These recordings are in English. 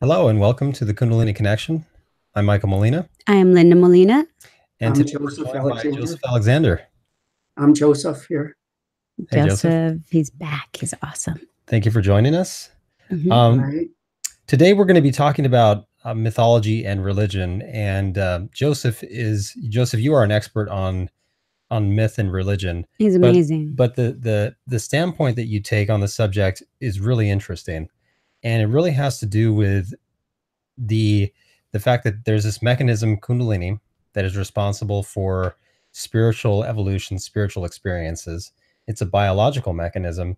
Hello and welcome to the Kundalini Connection. I'm Michael Molina, I am Linda Molina. and I'm today we're Joseph joined by Joseph Alexander. Alexander. I'm Joseph here. Hey, Joseph. Joseph, he's back. He's awesome. Thank you for joining us. Hmm. Um, Right. Today we're going to be talking about mythology and religion. And Joseph. You are an expert on myth and religion, He's but amazing. the standpoint that you take on the subject is really interesting, and it really has to do with the the fact that there's this mechanism Kundalini that is responsible for spiritual evolution, spiritual experiences. It's a biological mechanism,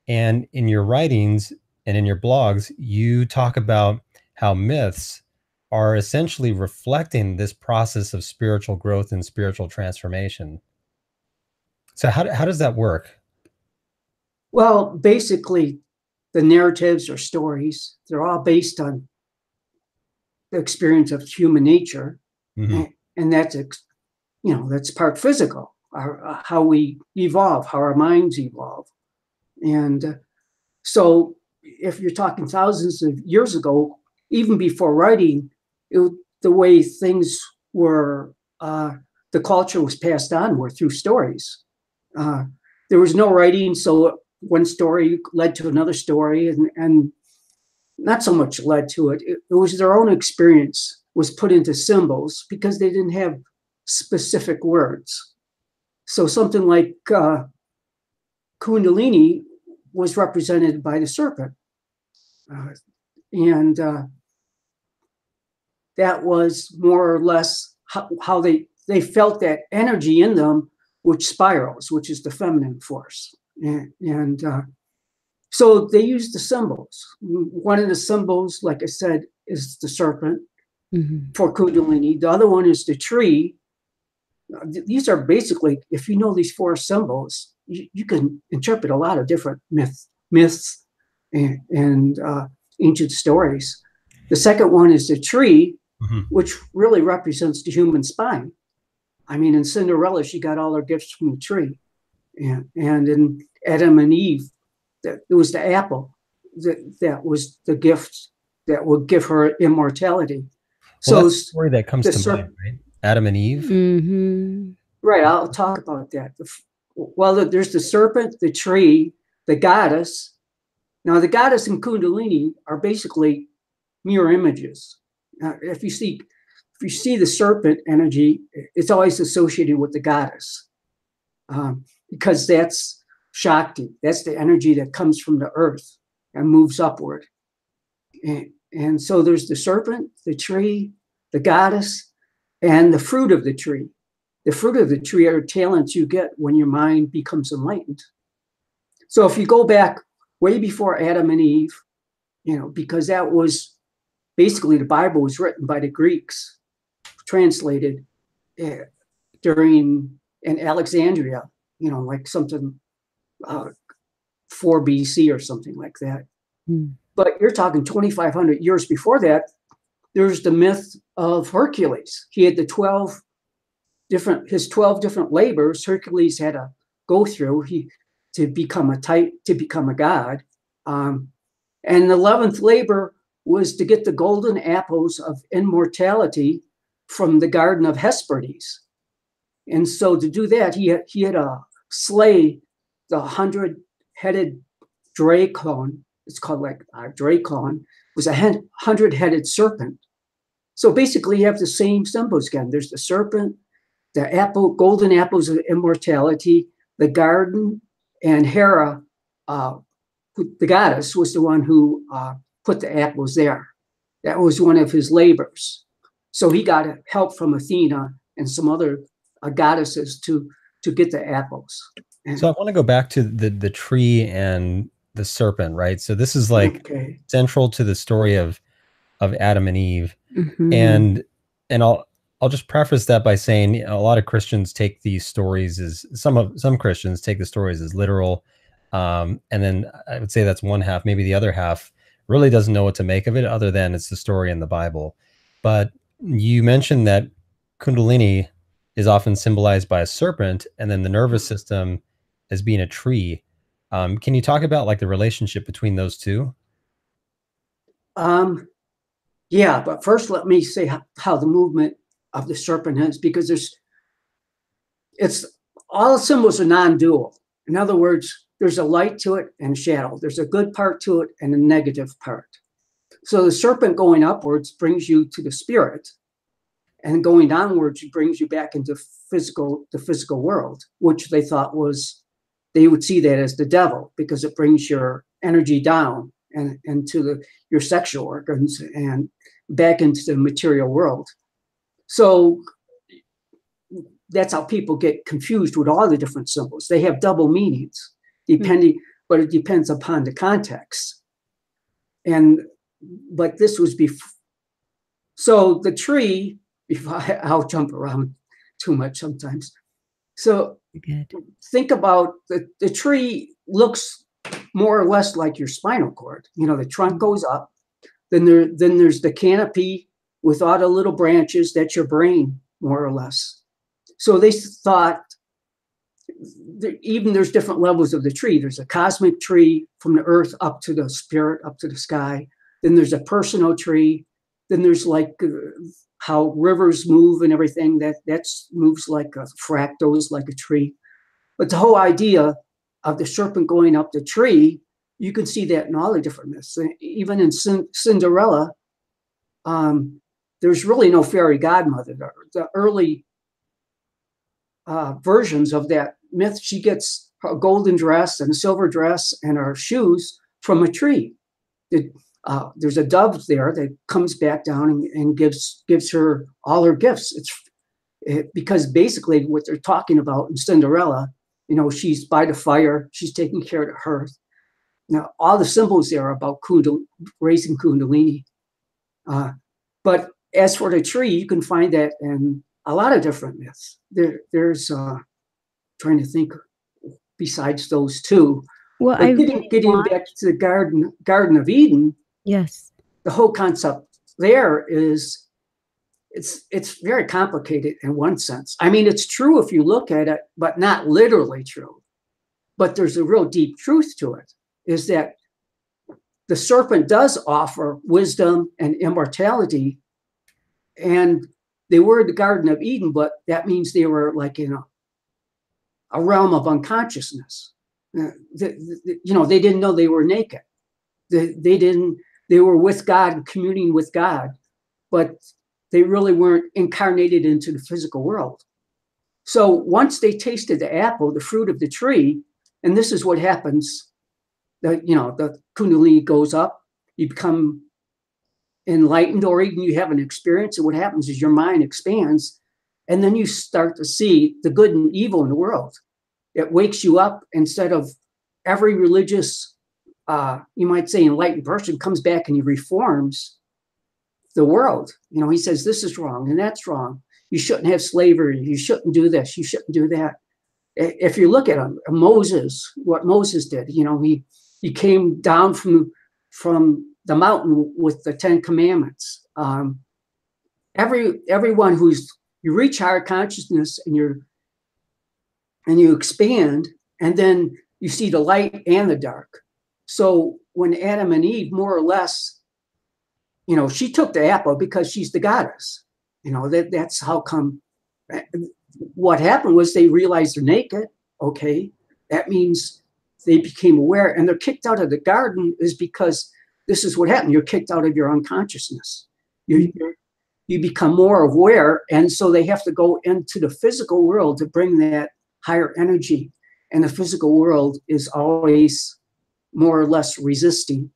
and in your writings and in your blogs you talk about how myths are essentially reflecting this process of spiritual growth and spiritual transformation. So how does that work? Well, basically, the narratives or stories, they're all based on the experience of human nature. Hmm. And that's part physical, how we evolve, how our minds evolve. And so if you're talking thousands of years ago, even before writing, the way things were, the culture was passed on were through stories. Uh, there was no writing, so one story led to another story, and not so much led to it. It was their own experience was put into symbols because they didn't have specific words. So something like Kundalini was represented by the serpent, uh, and that was more or less how they felt that energy in them, which spirals, which is the feminine force, and so they used the symbols. One of the symbols, like I said, is the serpent Hmm. for Kundalini. The other one is the tree. These are basically, if you know these four symbols, you can interpret a lot of different myths and ancient stories. The second one is the tree, Hmm. which really represents the human spine. I mean, in Cinderella, she got all her gifts from the tree. And in Adam and Eve, it was the apple that was the gift that would give her immortality. Well, So that's the story that comes the to mind, serpent, right? Adam and Eve. Hmm. right? I'll talk about that. Well, there's the serpent, the tree, the goddess. Now, the goddess and Kundalini are basically mirror images. If you see the serpent energy, it's always associated with the goddess, because that's Shakti. That's the energy that comes from the earth and moves upward. And so there's the serpent, the tree, the goddess, and the fruit of the tree. The fruit of the tree are talents you get when your mind becomes enlightened. So if you go back way before Adam and Eve, because that was basically the Bible was written by the Greeks, translated uh, during in Alexandria, like something uh, 4 BC or something like that. But you're talking 2,500 years before that. There's the myth of Hercules. He had his 12 different labors Hercules had to go through to become a god. Um, and the 11th labor was to get the golden apples of immortality from the garden of Hesperides. And so to do that, he had to slay the 100-headed dracon. It's called like a dracon. It was a 100-headed serpent. So basically, you have the same symbols again. There's the serpent, the golden apples of immortality, the garden, and Hera, the goddess, was the one who put the apples there. That was one of his labors. So he got help from Athena and some other goddesses to get the apples. So And I want to go back to the tree and the serpent, right? So this is like okay, central to the story of Adam and Eve. Hmm. And and I'll just preface that by saying a lot of Christians take these stories as some Christians take the stories as literal. And then I would say that's one half, maybe the other half really doesn't know what to make of it other than it's the story in the Bible. But you mentioned that Kundalini is often symbolized by a serpent and then the nervous system as being a tree. Can you talk about like the relationship between those two? um, Yeah, but first let me say how the movement of the serpent is, because it's all symbols are non-dual. In other words, there's a light to it and shadow. There's a good part to it and a negative part. So the serpent going upwards brings you to the spirit, and going downwards brings you back into the physical world, which they thought was, they would see that as the devil, because it brings your energy down and into your sexual organs and back into the material world. So that's how people get confused with all the different symbols. They have double meanings, depending, but it depends upon the context. But this was before. So the tree, I'll jump around too much sometimes. So think about the tree looks more or less like your spinal cord. You know, the trunk goes up, then there's the canopy with all the little branches. That's your brain, more or less. So they thought even there's different levels of the tree. There's a cosmic tree from the earth up to the spirit, up to the sky. Then there's a personal tree. Then there's like how rivers move and everything. That moves like a fractals, like a tree. But the whole idea of the serpent going up the tree, you can see that in all the different myths. Even in Cinderella, there's really no fairy godmother. The early versions of that myth, she gets a golden dress and a silver dress and her shoes from a tree. There's a dove there that comes back down and gives her all her gifts. Because basically what they're talking about in Cinderella, you know, she's by the fire, she's taking care of the hearth. Now, all the symbols there are about raising Kundalini. But as for the tree, you can find that in a lot of different myths. There's trying to think besides those two. Well, getting back to the Garden of Eden. Yes. The whole concept there is it's very complicated in one sense. I mean, it's true if you look at it, but not literally true. But there's a real deep truth to it, is that the serpent does offer wisdom and immortality. And they were in the Garden of Eden, but that means they were like in a realm of unconsciousness. You know, they didn't know they were naked. They were with God and communing with God, but they really weren't incarnated into the physical world. So once they tasted the apple, the fruit of the tree, and this is what happens, the Kundalini goes up, you become enlightened, or even you have an experience, and what happens is your mind expands, and then you start to see the good and evil in the world. It wakes you up. Instead of every religious, you might say enlightened person comes back and he reforms the world. You know, he says, this is wrong and that's wrong. You shouldn't have slavery. You shouldn't do this. You shouldn't do that. If you look at Moses, what Moses did, you know, he came down from the mountain with the 10 Commandments. Everyone you reach higher consciousness and you expand, and then you see the light and the dark. So when Adam and Eve, more or less, you know, she took the apple because she's the goddess. You know, that's how come. What happened was they realized they're naked. Okay, that means they became aware, and they're kicked out of the garden is because this is what happened. You're kicked out of your unconsciousness. You become more aware, and so they have to go into the physical world to bring that higher energy. And the physical world is always more or less resisting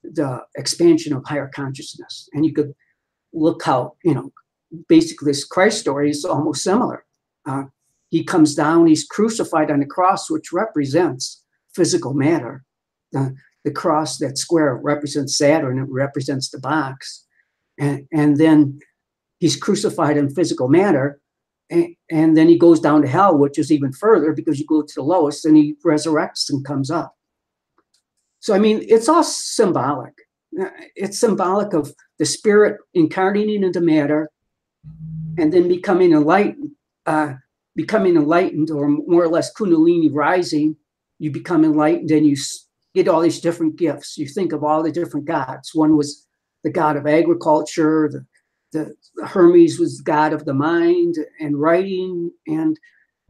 the expansion of higher consciousness. And you could look how, you know, basically this Christ story is almost similar. He comes down, he's crucified on the cross, which represents physical matter. The cross, that square, represents Saturn, it represents the box. And then he's crucified in physical matter. And then he goes down to hell, which is even further, because you go to the lowest and he resurrects and comes up. So, I mean, it's all symbolic. It's symbolic of the spirit incarnating into matter and then becoming enlightened, or more or less Kundalini rising. You become enlightened and you get all these different gifts. You think of all the different gods. One was the god of agriculture. The Hermes was the god of the mind and writing, and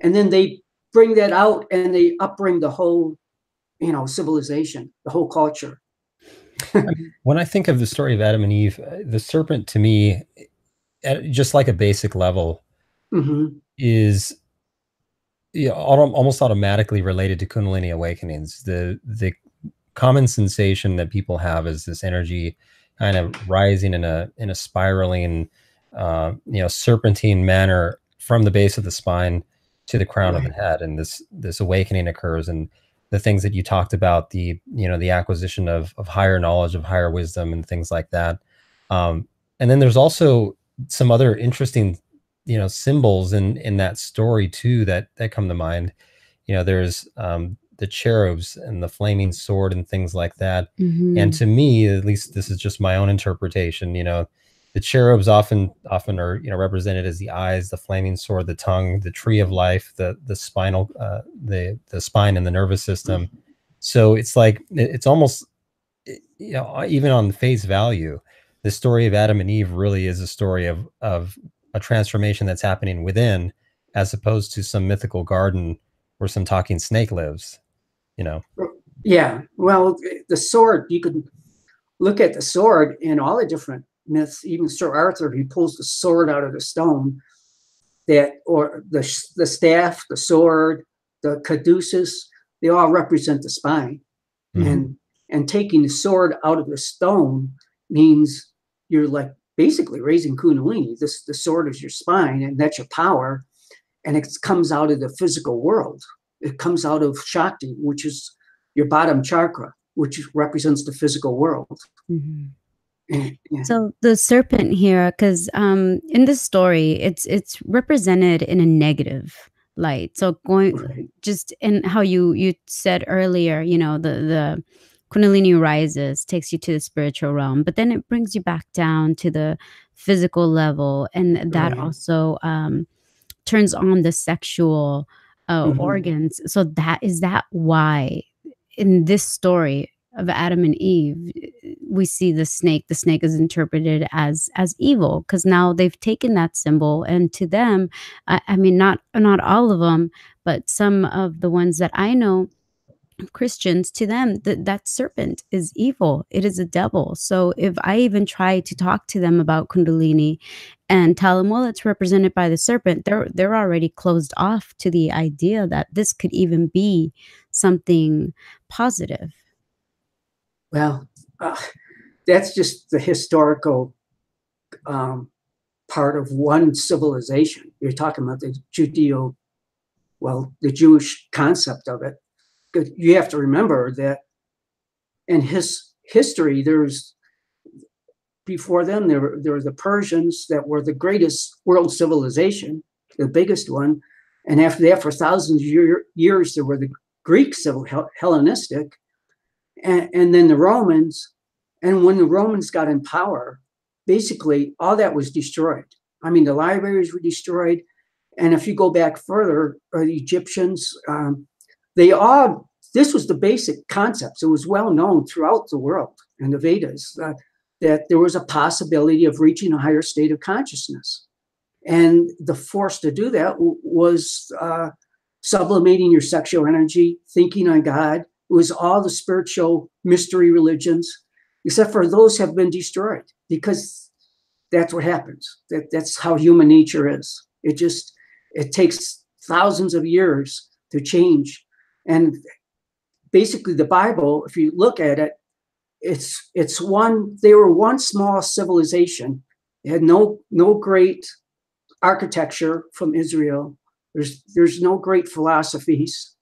then they bring that out and they upbring the whole, civilization, the whole culture. When I think of the story of Adam and Eve, the serpent to me, at just like a basic level, is almost automatically related to Kundalini awakenings. The common sensation that people have is this energy kind of rising in a spiraling, serpentine manner from the base of the spine to the crown of the head, and this awakening occurs. And the things that you talked about, the acquisition of higher knowledge, of higher wisdom, and things like that. And then there's also some other interesting, symbols in that story too that come to mind. There's the cherubs and the flaming sword and things like that. And to me, at least this is just my own interpretation, the cherubs often are, represented as the eyes, the flaming sword, the tongue, the tree of life, the spinal, the spine and the nervous system. So it's like, it's almost, even on the face value, the story of Adam and Eve really is a story of a transformation that's happening within, as opposed to some mythical garden where some talking snake lives, Yeah. Well, the sword, you could look at the sword in all the different myths. Even Sir Arthur, he pulls the sword out of the stone, or the staff, the sword, the caduceus, they all represent the spine. And taking the sword out of the stone means you're like basically raising Kundalini. The sword is your spine, and that's your power. And it comes out of the physical world. It comes out of Shakti, which is your bottom chakra, which represents the physical world. Yeah. So the serpent here, because in this story, it's represented in a negative light. So just in how you said earlier, the Kundalini rises, takes you to the spiritual realm, but then it brings you back down to the physical level, and that also turns on the sexual organs. So is that why in this story of Adam and Eve, we see the snake. The snake is interpreted as evil, because now they've taken that symbol, and to them, I mean, not all of them, but some of the ones that I know, Christians, to them that serpent is evil. It is a devil. So if I even try to talk to them about Kundalini and tell them, well, it's represented by the serpent, they're already closed off to the idea that this could even be something positive. Well, that's just the historical part of one civilization. You're talking about the the Jewish concept of it. You have to remember that in his history, before them, there were the Persians that were the greatest world civilization, the biggest one. And after that, for thousands of years, there were the Greek Hellenistic, and then the Romans. And when the Romans got in power, basically all that was destroyed. I mean, the libraries were destroyed. And if you go back further, the Egyptians, this was the basic concepts. It was well known throughout the world in the Vedas that there was a possibility of reaching a higher state of consciousness. And the force to do that was sublimating your sexual energy, thinking on God. It was all the spiritual mystery religions, except for those have been destroyed, because that's what happens. That's how human nature is. It takes thousands of years to change. And basically the Bible, if you look at it, they were one small civilization. They had no great architecture from Israel. There's no great philosophies.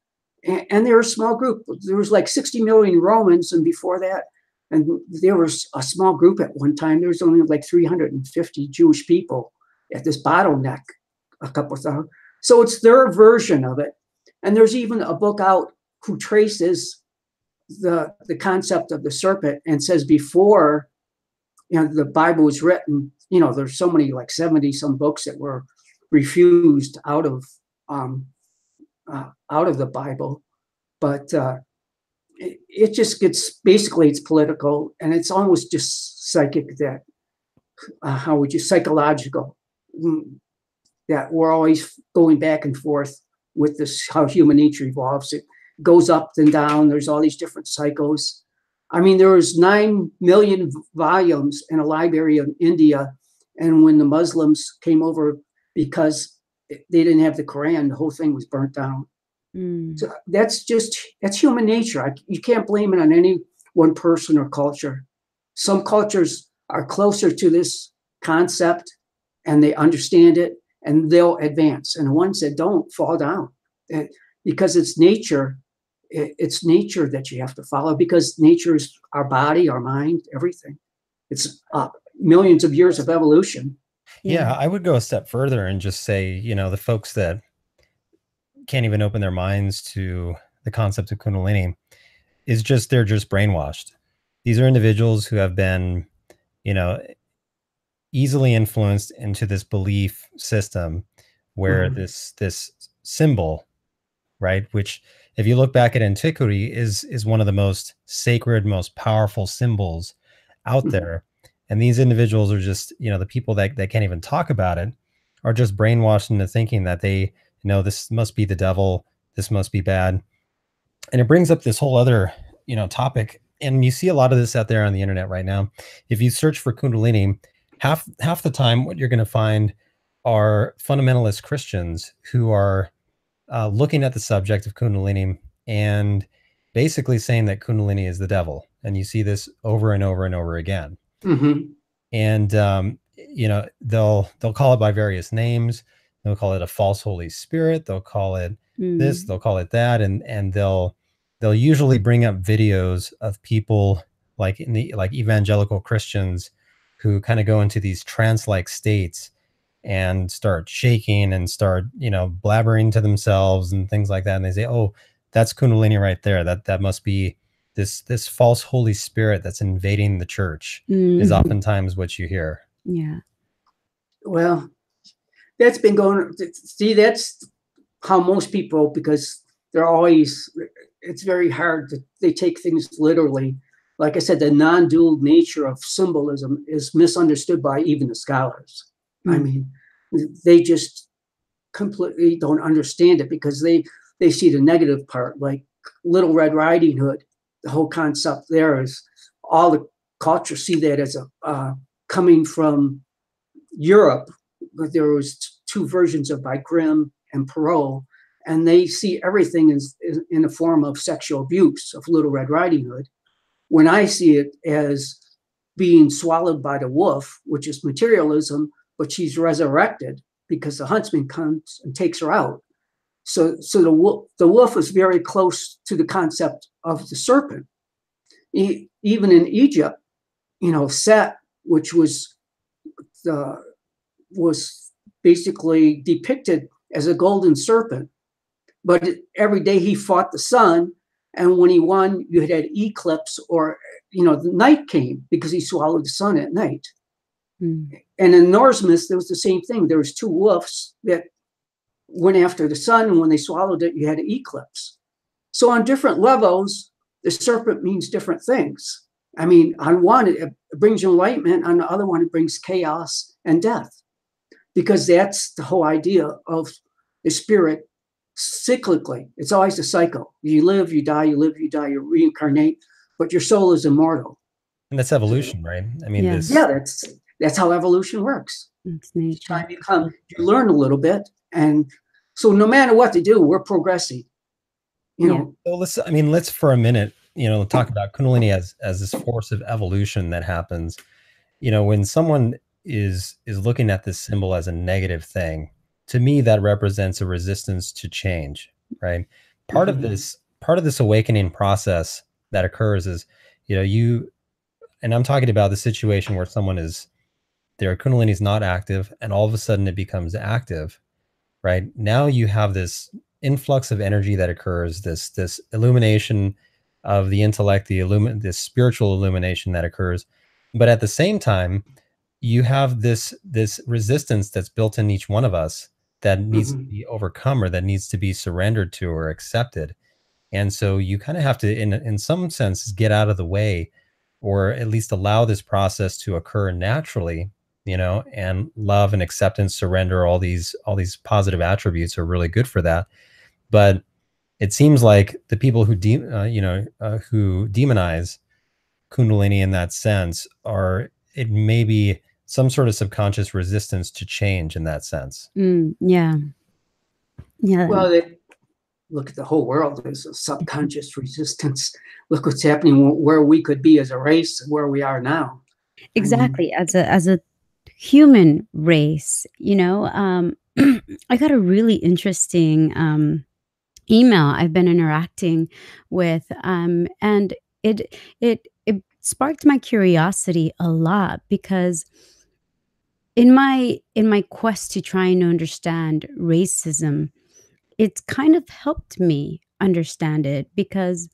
And they're a small group. There was like 60 million Romans, and before that, and there was a small group at one time. There was only like 350 Jewish people at this bottleneck, a couple of thousand. So it's their version of it. And there's even a book out who traces the concept of the serpent and says before the Bible was written, there's so many, like 70 some books that were refused out of the Bible, but it just gets, basically it's political, and it's almost just psychic, that how would you, psychological, that we're always going back and forth with this, how human nature evolves. It goes up and down. There's all these different cycles. I mean, there was 9 million volumes in a library in India. And when the Muslims came over, because they didn't have the Quran, the whole thing was burnt down. So that's human nature. You can't blame it on any one person or culture. Some cultures are closer to this concept and they understand it and they'll advance. And the ones that don't fall down, because it's nature. It's nature that you have to follow, because nature is our body, our mind, everything. It's millions of years of evolution. Yeah, I would go a step further and just say, you know, the folks that can't even open their minds to the concept of Kundalini is just, they're just brainwashed. These are individuals who have been, you know, easily influenced into this belief system where this symbol, right, which if you look back at antiquity is one of the most sacred, most powerful symbols out there. And these individuals are just, you know, the people that can't even talk about it are just brainwashed into thinking that they, you know, this must be the devil, this must be bad. And it brings up this whole other, you know, topic. And you see a lot of this out there on the internet right now. If you search for Kundalini, half the time what you're going to find are fundamentalist Christians who are looking at the subject of Kundalini and basically saying that Kundalini is the devil. And you see this over and over and over again. And you know, they'll call it by various names. They'll call it a false Holy Spirit. They'll call it this. They'll call it that. And they'll usually bring up videos of people like evangelical Christians who kind of go into these trance-like states and start shaking and start, you know, blabbering to themselves and things like that. And they say, oh, that's Kundalini right there. That must be this false Holy Spirit that's invading the church is oftentimes what you hear. Yeah. Well, that's been going, see, that's how most people, because they're always, it's very hard they take things literally. Like I said, the non-dual nature of symbolism is misunderstood by even the scholars. I mean, they just completely don't understand it, because they see the negative part, like Little Red Riding Hood. The whole concept there is all the culture see that as a coming from Europe. There was 2 versions of by Grimm and Perrault, and they see everything as in the form of sexual abuse of Little Red Riding Hood. When I see it as being swallowed by the wolf, which is materialism, but she's resurrected because the huntsman comes and takes her out. So the wolf is very close to the concept of the serpent. Even in Egypt, you know, Set, which was basically depicted as a golden serpent, but every day he fought the sun, and when he won, you had eclipse, or, you know, the night came because he swallowed the sun at night. And in Norse myths, there was the same thing. There was 2 wolves that went after the sun, and when they swallowed it, you had an eclipse. So on different levels, the serpent means different things. I mean, on one, it brings enlightenment. On the other one, it brings chaos and death, because that's the whole idea of the spirit cyclically. It's always a cycle. You live, you die, you live, you die, you reincarnate, but your soul is immortal. And that's evolution, right? I mean, that's how evolution works. It's nature. You learn a little bit, and so no matter what they do, we're progressing. You know. So let's for a minute, you know, talk about Kundalini as this force of evolution that happens. You know, when someone is looking at this symbol as a negative thing, to me that represents a resistance to change, right? Part of this awakening process that occurs is, you know, and I'm talking about the situation where their Kundalini is not active, and all of a sudden it becomes active, right? Now you have this influx of energy that occurs, this illumination of the intellect, this spiritual illumination that occurs. But at the same time, you have this resistance that's built in each one of us that needs to be overcome, or that needs to be surrendered to or accepted. And so you kind of have to, in some sense, get out of the way or at least allow this process to occur naturally, and love and acceptance, surrender, all these positive attributes are really good for that. But it seems like the people who who demonize Kundalini in that sense it may be some sort of subconscious resistance to change in that sense. Yeah. Well, look at the whole world as a subconscious resistance. Look what's happening where we could be as a race, where we are now. Exactly. As a human race, I got a really interesting email I've been interacting with, and it sparked my curiosity a lot, because in my quest to try and understand racism, it's kind of helped me understand it, because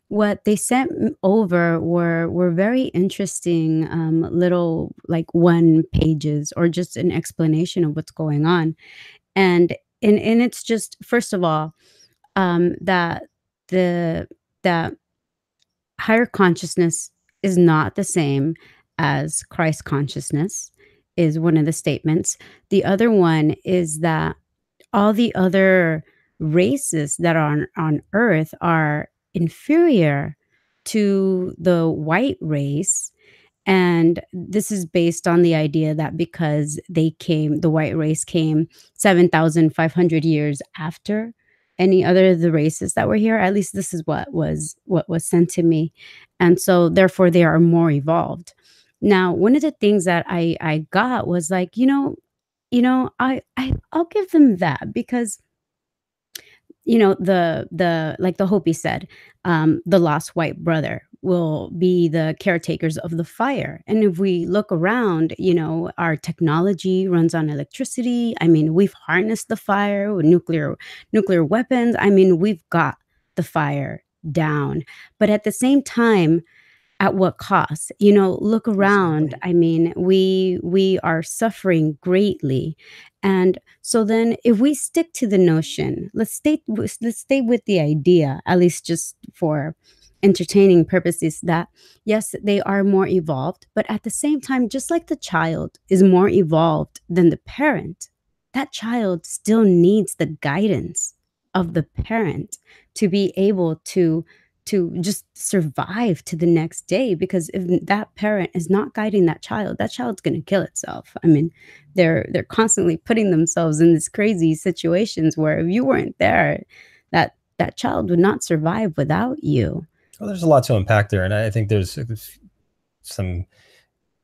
what they sent over were very interesting, little, like, one pages, or just an explanation of what's going on. And it's just, first of all, that the that higher consciousness is not the same as Christ consciousness, is one of the statements. The other one is that all the other races that are on earth are inferior to the white race. And this is based on the idea that because the white race came 7,500 years after any other of the races that were here. At least this is what was sent to me. And so therefore they are more evolved. Now, one of the things that I got was like, I'll give them that, because the like the Hopi said, the lost white brother will be the caretakers of the fire. And if we look around, our technology runs on electricity. I mean, we've harnessed the fire with nuclear weapons. I mean, we've got the fire down. But at the same time, at what cost? Look around. Exactly. I mean, we are suffering greatly. And so then if we stick to the notion, let's stay with the idea, at least just for entertaining purposes, that yes, they are more evolved, but at the same time, just like the child is more evolved than the parent, that child still needs the guidance of the parent to be able to just survive to the next day. Because if that parent is not guiding that child's going to kill itself. I mean, they're constantly putting themselves in these crazy situations where if you weren't there, that child would not survive without you. Well, there's a lot to unpack there, and I think there's some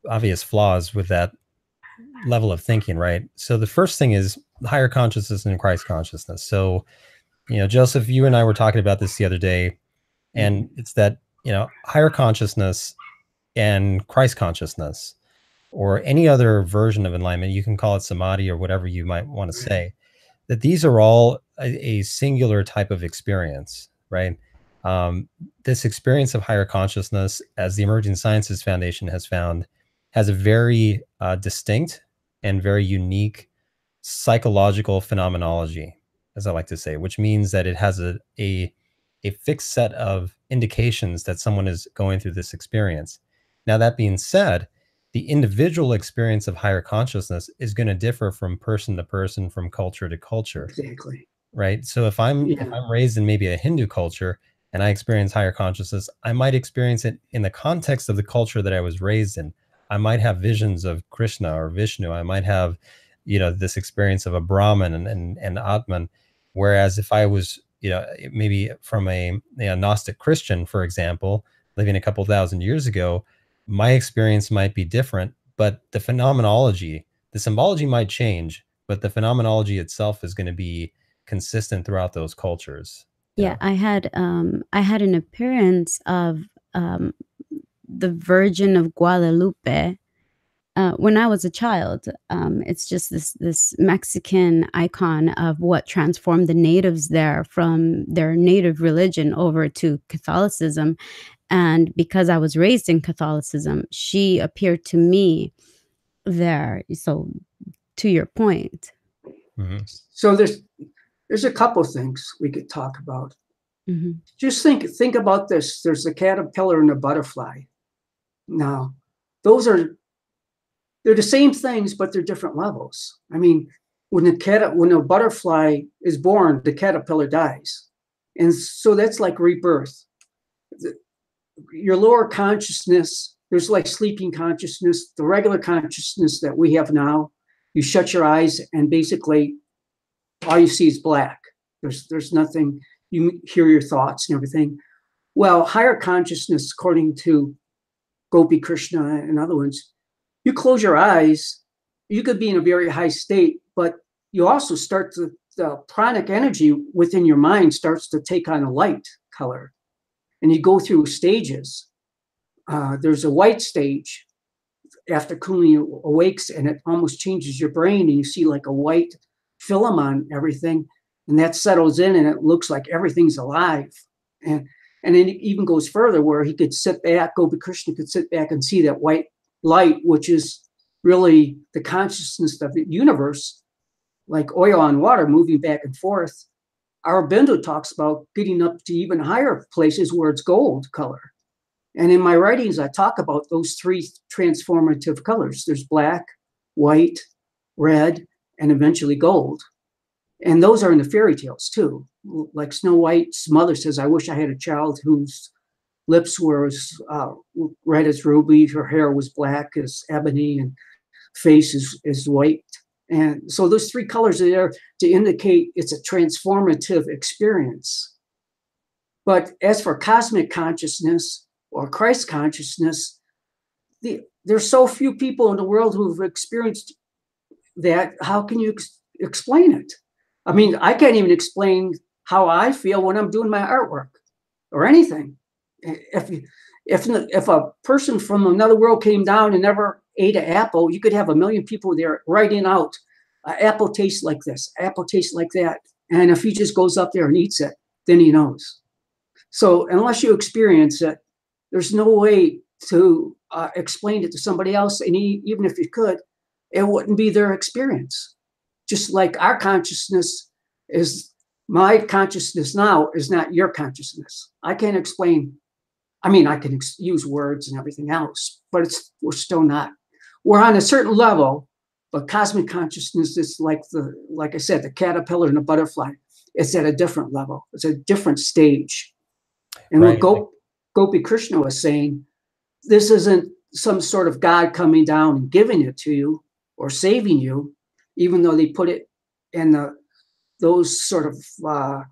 obvious flaws with that level of thinking, right? So the first thing is higher consciousness and Christ consciousness. So, Joseph, you and I were talking about this the other day, and it's that, higher consciousness and Christ consciousness, or any other version of enlightenment, you can call it samadhi or whatever you might want to say, that these are all a singular type of experience, right? This experience of higher consciousness, as the Emerging Sciences Foundation has found, has a very distinct and very unique psychological phenomenology, as I like to say, which means that it has a fixed set of indications that someone is going through this experience. Now, that being said, the individual experience of higher consciousness is going to differ from person to person, from culture to culture. Exactly. Right. So if I'm raised in maybe a Hindu culture and I experience higher consciousness, I might experience it in the context of the culture that I was raised in. I might have visions of Krishna or Vishnu. I might have, this experience of a Brahman and Atman. Whereas if I was, maybe from a Gnostic Christian, for example, living a couple thousand years ago, my experience might be different, but the phenomenology, the symbology might change, but the phenomenology itself is going to be consistent throughout those cultures. Yeah, I had an appearance of the Virgin of Guadalupe when I was a child. It's just this Mexican icon of what transformed the natives there from their native religion over to Catholicism. And because I was raised in Catholicism, she appeared to me there. So, to your point. Mm-hmm. So there's a couple things we could talk about. Mm-hmm. Just think about this. There's a caterpillar and a butterfly. Now, they're the same things, but they're different levels. I mean, when a butterfly is born, the caterpillar dies. And so that's like rebirth. Your lower consciousness, there's like sleeping consciousness, the regular consciousness that we have now. You shut your eyes and basically all you see is black. There's nothing, you hear your thoughts and everything. Well, higher consciousness, according to Gopi Krishna and other ones, you close your eyes, you could be in a very high state, but you also start to, the pranic energy within your mind starts to take on a light color. And you go through stages. There's a white stage after Kundalini awakes, and it almost changes your brain, and you see like a white film on everything, and that settles in, and it looks like everything's alive. And then it even goes further where he could sit back, Gopi Krishna could sit back and see that white light, which is really the consciousness of the universe, like oil on water moving back and forth. Aurobindo talks about getting up to even higher places where it's gold color. And in my writings, I talk about those three transformative colors. There's black, white, red, and eventually gold. And those are in the fairy tales too. Like Snow White's mother says, I wish I had a child whose lips were as red as ruby, her hair was black as ebony, and face is white. And so those three colors are there to indicate it's a transformative experience. But as for cosmic consciousness or Christ consciousness, there's so few people in the world who've experienced that. How can you explain it? I mean, I can't even explain how I feel when I'm doing my artwork or anything. If a person from another world came down and never ate an apple, you could have 1 million people there writing out, apple tastes like this, apple tastes like that. And if he just goes up there and eats it, then he knows. So unless you experience it, there's no way to explain it to somebody else. And even if you could, it wouldn't be their experience. Just like our consciousness is, my consciousness now is not your consciousness. I can't explain. I mean, I can use words and everything else, but we're still not. We're on a certain level, but cosmic consciousness is like I said, the caterpillar and the butterfly. It's at a different level. It's a different stage. And Right. what Gopi Krishna was saying, this isn't some sort of God coming down and giving it to you or saving you, even though they put it in those sort of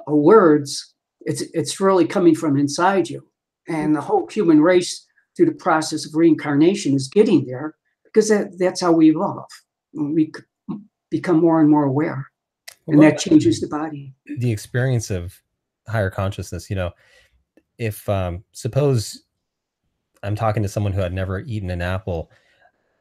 words. It's really coming from inside you. And the whole human race, through the process of reincarnation, is getting there because that's how we evolve. We become more and more aware, and that changes the body. The experience of higher consciousness, if suppose I'm talking to someone who had never eaten an apple,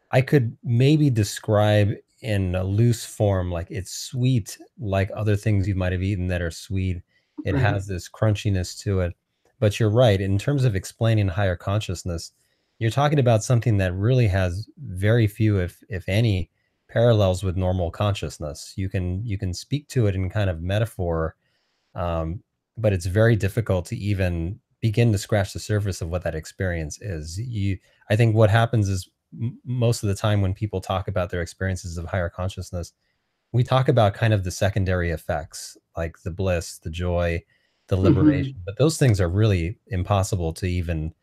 I could maybe describe in a loose form, like it's sweet, like other things you might have eaten that are sweet. It Right. has this crunchiness to it. But you're right, in terms of explaining higher consciousness, you're talking about something that really has very few, if any, parallels with normal consciousness. You can speak to it in kind of metaphor, but it's very difficult to even begin to scratch the surface of what that experience is. I think what happens is most of the time when people talk about their experiences of higher consciousness, we talk about kind of the secondary effects, like the bliss, the joy, the liberation. But those things are really impossible to even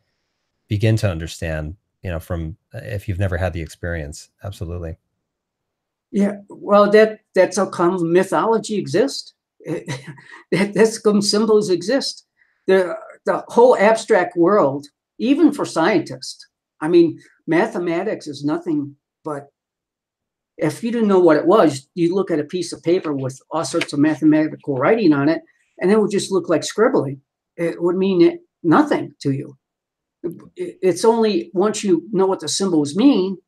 begin to understand, from if you've never had the experience. Absolutely. Yeah, well, that's how come mythology exists. That's come symbols exist. The whole abstract world, even for scientists. I mean, mathematics is nothing but, if you didn't know what it was, you look at a piece of paper with all sorts of mathematical writing on it, and it would just look like scribbling. It would mean nothing to you. It's only once you know what the symbols mean,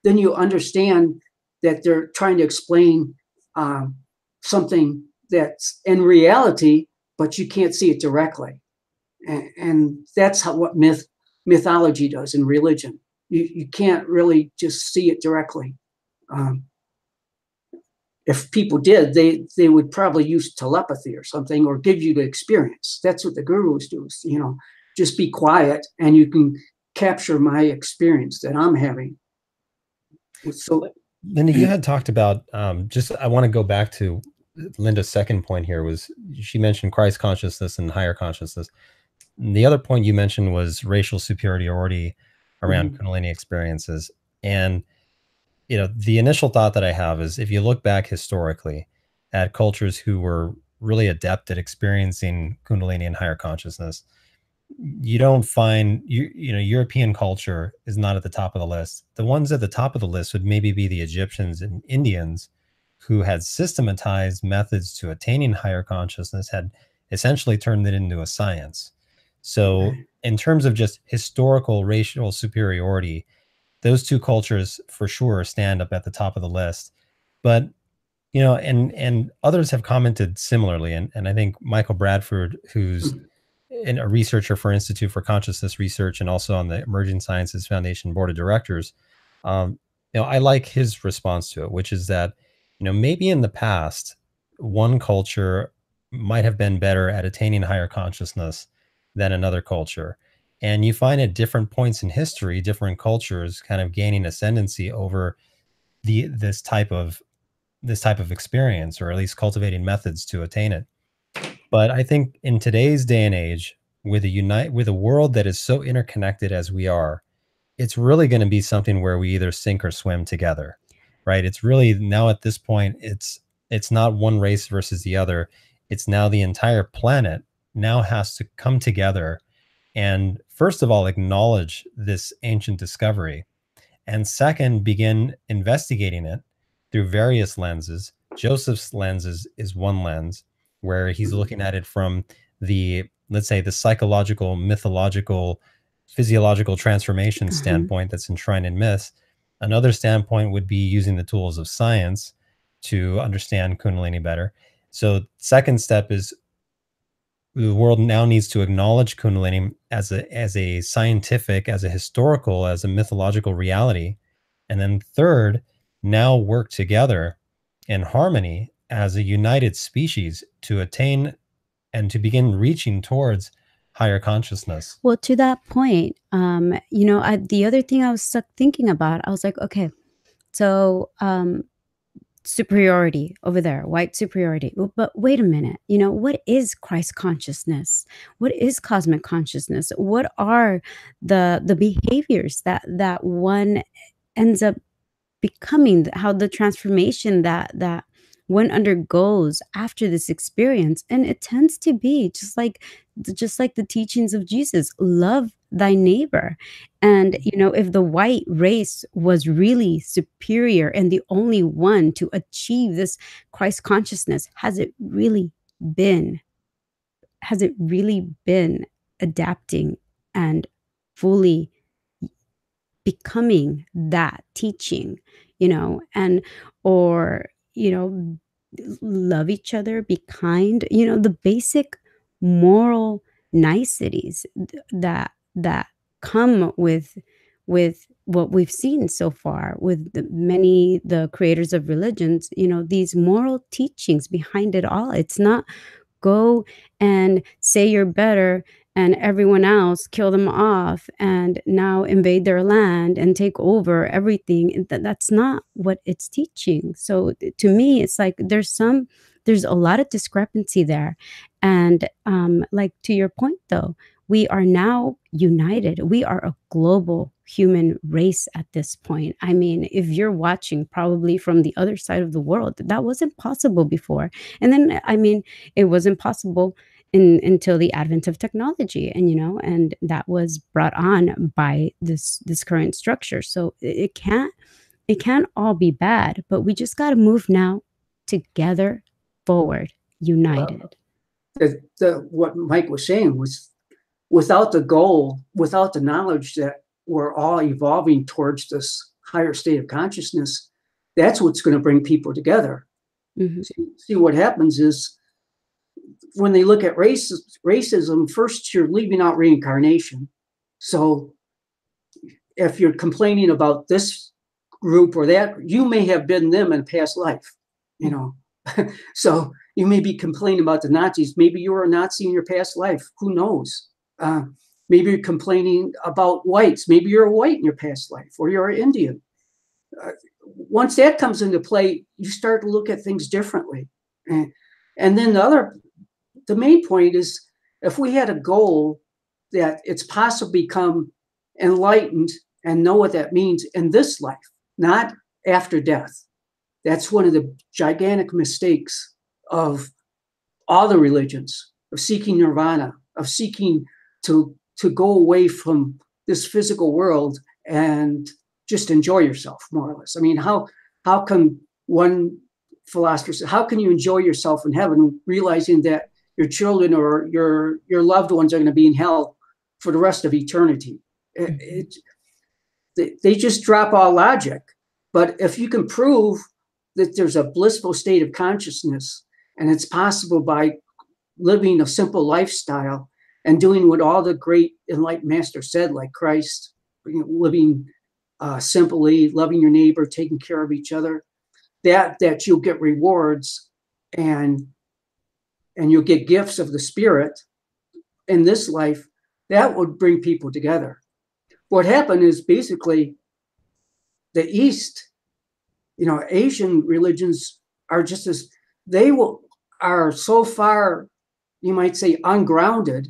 then you understand that they're trying to explain something that's in reality, but you can't see it directly. And that's what mythology does in religion. You can't really just see it directly. If people did, they would probably use telepathy or something, or give you the experience. That's what the gurus do. Just be quiet and you can capture my experience that I'm having. So, Linda, you had talked about I want to go back to Linda's second point here. Was she mentioned Christ consciousness and higher consciousness? And the other point you mentioned was racial superiority around Kundalini experiences. And the initial thought that I have is, if you look back historically at cultures who were really adept at experiencing Kundalini and higher consciousness, you don't find European culture is not at the top of the list. The ones at the top of the list would maybe be the Egyptians and Indians, who had systematized methods to attaining higher consciousness, had essentially turned it into a science. So in terms of just historical racial superiority, those two cultures for sure stand up at the top of the list. But and others have commented similarly, and I think Michael Bradford, who's a researcher for Institute for Consciousness Research and also on the Emerging Sciences Foundation Board of Directors, I like his response to it, which is that maybe in the past one culture might have been better at attaining higher consciousness than another culture, and you find at different points in history different cultures kind of gaining ascendancy over this type of experience, or at least cultivating methods to attain it. But I think in today's day and age, with a world that is so interconnected as we are, it's really going to be something where we either sink or swim together, right? It's really now at this point, it's not one race versus the other. It's now the entire planet now has to come together and, first of all, acknowledge this ancient discovery, and second, begin investigating it through various lenses. Joseph's lens is one lens, where he's looking at it from let's say, the psychological, mythological, physiological transformation standpoint that's enshrined in myths. Another standpoint would be using the tools of science to understand Kundalini better. So second step is, the world now needs to acknowledge Kundalini as a scientific, as a historical, as a mythological reality. And then third, now work together in harmony as a united species to attain and to begin reaching towards higher consciousness. Well, to that point, the other thing I was stuck thinking about, I was like, okay, so superiority over there, white superiority. But wait a minute, what is Christ consciousness? What is cosmic consciousness? What are the behaviors that one ends up becoming, how the transformation that one undergoes after this experience? And it tends to be just like the teachings of Jesus: love thy neighbor. And if the white race was really superior and the only one to achieve this Christ consciousness, has it really been adapting and fully becoming that teaching, or love each other, be kind, the basic moral niceties that come with what we've seen so far with the creators of religions, these moral teachings behind it all. It's not go and say you're better and everyone else kill them off and now invade their land and take over everything. That's not what it's teaching. So to me, it's like there's a lot of discrepancy there. And like to your point though, we are now united. We are a global human race at this point. I mean, if you're watching probably from the other side of the world, that wasn't possible before. And then, I mean, it wasn't possible until the advent of technology, and that was brought on by this current structure. So it can't all be bad, but we just got to move now together forward, united. What Mike was saying was, without the goal, without the knowledge that we're all evolving towards this higher state of consciousness, that's what's going to bring people together. See, what happens is, when they look at racism, first you're leaving out reincarnation. So if you're complaining about this group or that, you may have been them in past life, So you may be complaining about the Nazis. Maybe you were a Nazi in your past life. Who knows? Maybe you're complaining about whites. Maybe you're a white in your past life, or you're an Indian. Once that comes into play, you start to look at things differently. And then the main point is, if we had a goal that it's possible to become enlightened and know what that means in this life, not after death. That's one of the gigantic mistakes of all the religions, of seeking nirvana, of seeking to go away from this physical world and just enjoy yourself, more or less. I mean, how can one philosopher say, how can you enjoy yourself in heaven, realizing that your children or your loved ones are going to be in hell for the rest of eternity? They just drop all logic. But if you can prove that there's a blissful state of consciousness, and it's possible by living a simple lifestyle and doing what all the great enlightened masters said, like Christ, living simply, loving your neighbor, taking care of each other, that you'll get rewards and you'll get gifts of the spirit in this life, that would bring people together. What happened is basically the East, Asian religions are just as, are so far, you might say, ungrounded.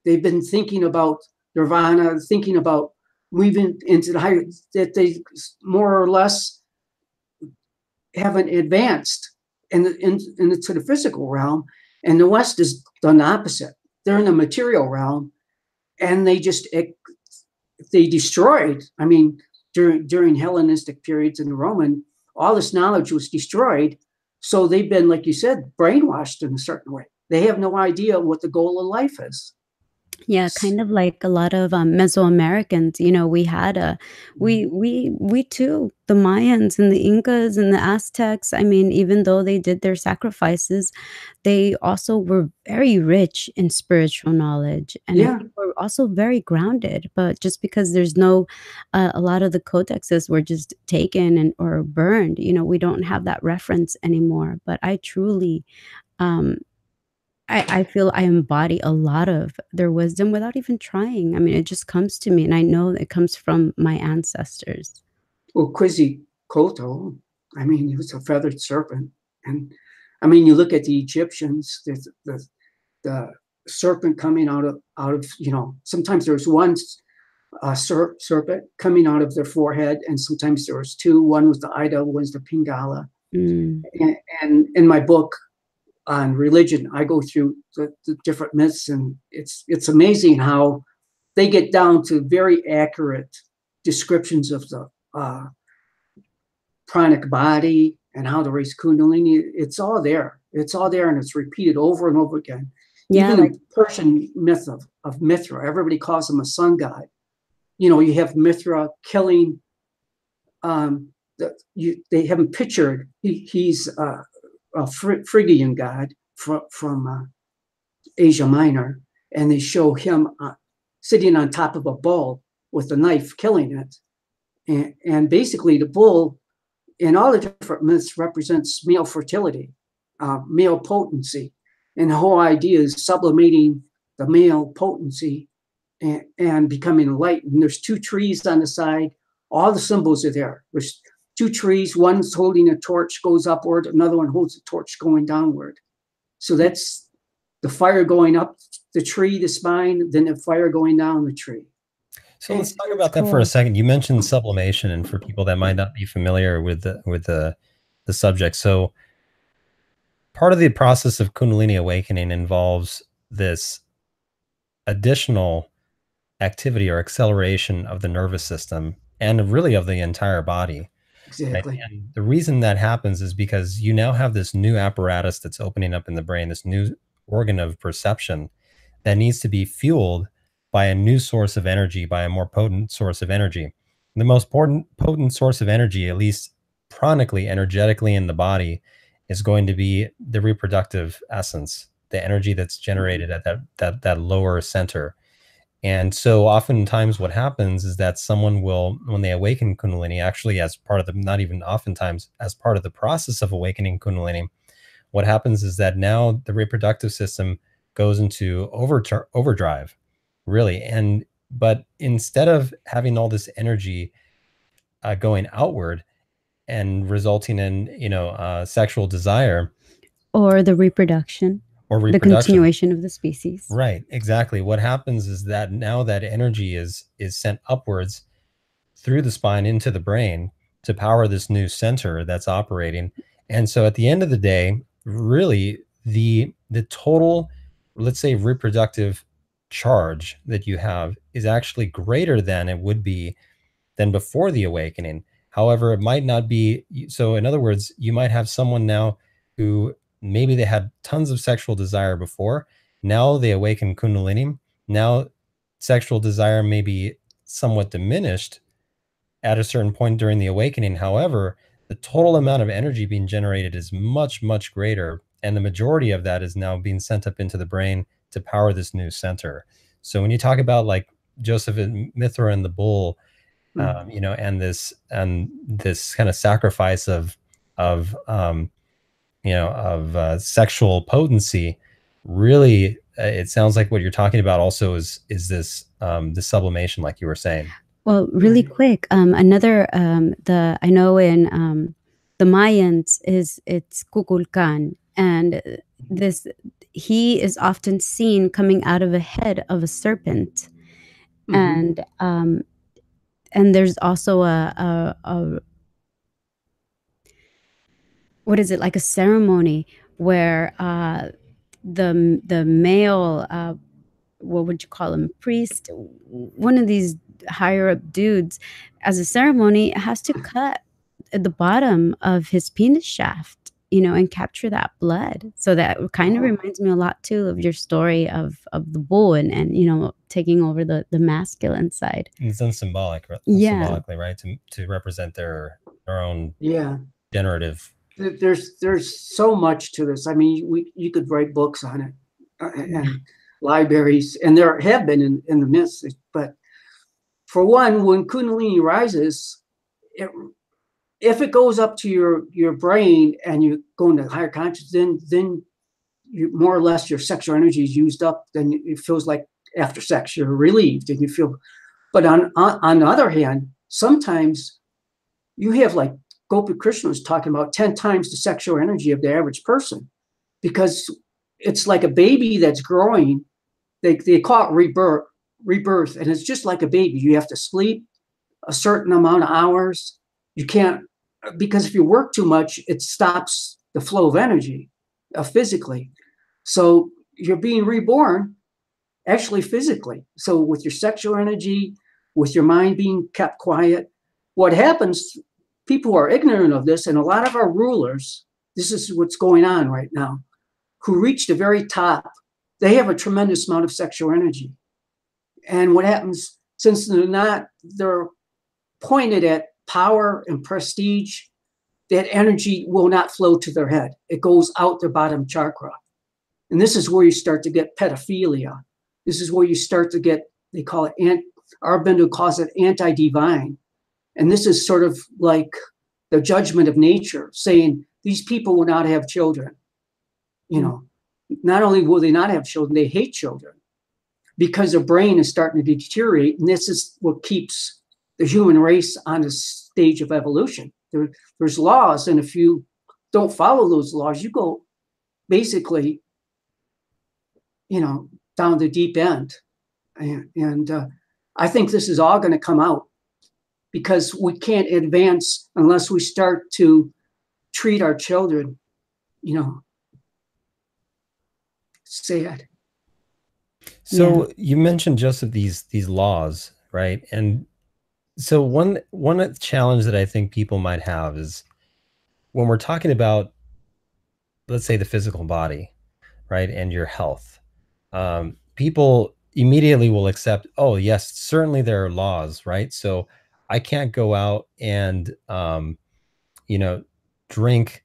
They've been thinking about nirvana, thinking about moving into the higher, that they more or less haven't advanced into the physical realm. And the West has done the opposite. They're in the material realm, and they destroyed. I mean, during Hellenistic periods in the Roman, all this knowledge was destroyed. So they've been, like you said, brainwashed in a certain way. They have no idea what the goal of life is. Yeah, kind of like a lot of Mesoamericans. We had we too, the Mayans and the Incas and the Aztecs. I mean, even though they did their sacrifices, they also were very rich in spiritual knowledge, and I think were also very grounded. But just because there's no, a lot of the codexes were just taken or burned. We don't have that reference anymore. But I truly, I feel I embody a lot of their wisdom without even trying. I mean, it just comes to me, and I know it comes from my ancestors. Well, Quetzalcoatl, I mean, he was a feathered serpent. And I mean, you look at the Egyptians, the serpent coming out of, sometimes there's one serpent coming out of their forehead, and sometimes there was two. One was the idol, one was the Pingala. And in my book on religion, I go through the different myths, and it's amazing how they get down to very accurate descriptions of the pranic body and how to raise Kundalini. It's all there. It's all there, and it's repeated over and over again. Yeah, even the Persian myth of Mithra, everybody calls him a sun god. You have Mithra killing. They have him pictured. He's a Phrygian god from Asia Minor, and they show him sitting on top of a bull with a knife killing it. And basically the bull in all the different myths represents male fertility, male potency. And the whole idea is sublimating the male potency and becoming enlightened. And there's two trees on the side. All the symbols are there. There's two trees, one's holding a torch, goes upward, another one holds a torch going downward. So that's the fire going up the tree, the spine, then the fire going down the tree. So let's talk about that for a second. You mentioned sublimation, and for people that might not be familiar with the subject. So part of the process of Kundalini awakening involves this additional activity or acceleration of the nervous system and really of the entire body. Exactly. And the reason that happens is because you now have this new apparatus that's opening up in the brain, this new organ of perception that needs to be fueled by a new source of energy, by a more potent source of energy. The most potent source of energy, at least chronically, energetically in the body, is going to be the reproductive essence, the energy that's generated at that lower center. And so oftentimes what happens is that someone will, when they awaken Kundalini, actually as part of the, not even oftentimes, as part of the process of awakening Kundalini, what happens is that now the reproductive system goes into overdrive, really. But instead of having all this energy going outward and resulting in, sexual desire Or the reproduction, or the reproduction. continuation of the species. Right, exactly. What happens is that now that energy is sent upwards through the spine into the brain to power this new center that's operating. And so at the end of the day, really the total, let's say, reproductive charge that you have is actually greater than it would be than before the awakening. However, it might not be. So in other words, you might have someone now who maybe they had tons of sexual desire before. Now they awaken Kundalini. Now sexual desire may be somewhat diminished at a certain point during the awakening. However, the total amount of energy being generated is much, much greater. And the majority of that is now being sent up into the brain to power this new center. So when you talk about like Joseph and Mithra and the bull, and this kind of sacrifice of sexual potency, really, it sounds like what you're talking about also is this the sublimation, like you were saying. Well, really quick, another I know in the Mayans it's Kukulkan, and this he is often seen coming out of a head of a serpent, and there's also a what is it, like a ceremony where the male what would you call him, priest, one of these higher up dudes, as a ceremony has to cut at the bottom of his penis shaft, and capture that blood. So that kind of reminds me a lot too of your story of the bull and taking over the masculine side. It's symbolic, symbolically, right, to represent their own generative. There's so much to this. I mean, you could write books on it, and libraries, and there have been in the myths. But for one, when Kundalini rises, if it goes up to your brain and you go into higher consciousness, then you more or less your sexual energy is used up. Then it feels like after sex you're relieved and you feel. But on the other hand, sometimes you have, like Gopi Krishna was talking about, 10 times the sexual energy of the average person, because it's like a baby that's growing. They call it rebirth, and it's just like a baby. You have to sleep a certain amount of hours. You can't, because if you work too much, it stops the flow of energy physically. So you're being reborn actually physically. So with your sexual energy, with your mind being kept quiet, what happens, people who are ignorant of this, and a lot of our rulers, this is what's going on right now, who reach the very top, they have a tremendous amount of sexual energy. And what happens, since they're pointed at power and prestige, that energy will not flow to their head. It goes out their bottom chakra. And this is where you start to get pedophilia. This is where you start to get, they call it, Aurobindo calls it anti-divine. And this is sort of like the judgment of nature, saying these people will not have children. Not only will they not have children, they hate children because their brain is starting to deteriorate. And this is what keeps the human race on a stage of evolution. There's laws, and if you don't follow those laws, you go basically, down the deep end. And I think this is all going to come out, because we can't advance unless we start to treat our children, sad. So you mentioned, Joseph, these laws, right? And so one challenge that I think people might have is when we're talking about, let's say, the physical body, right, and your health, people immediately will accept, oh yes, certainly there are laws, right? So I can't go out and drink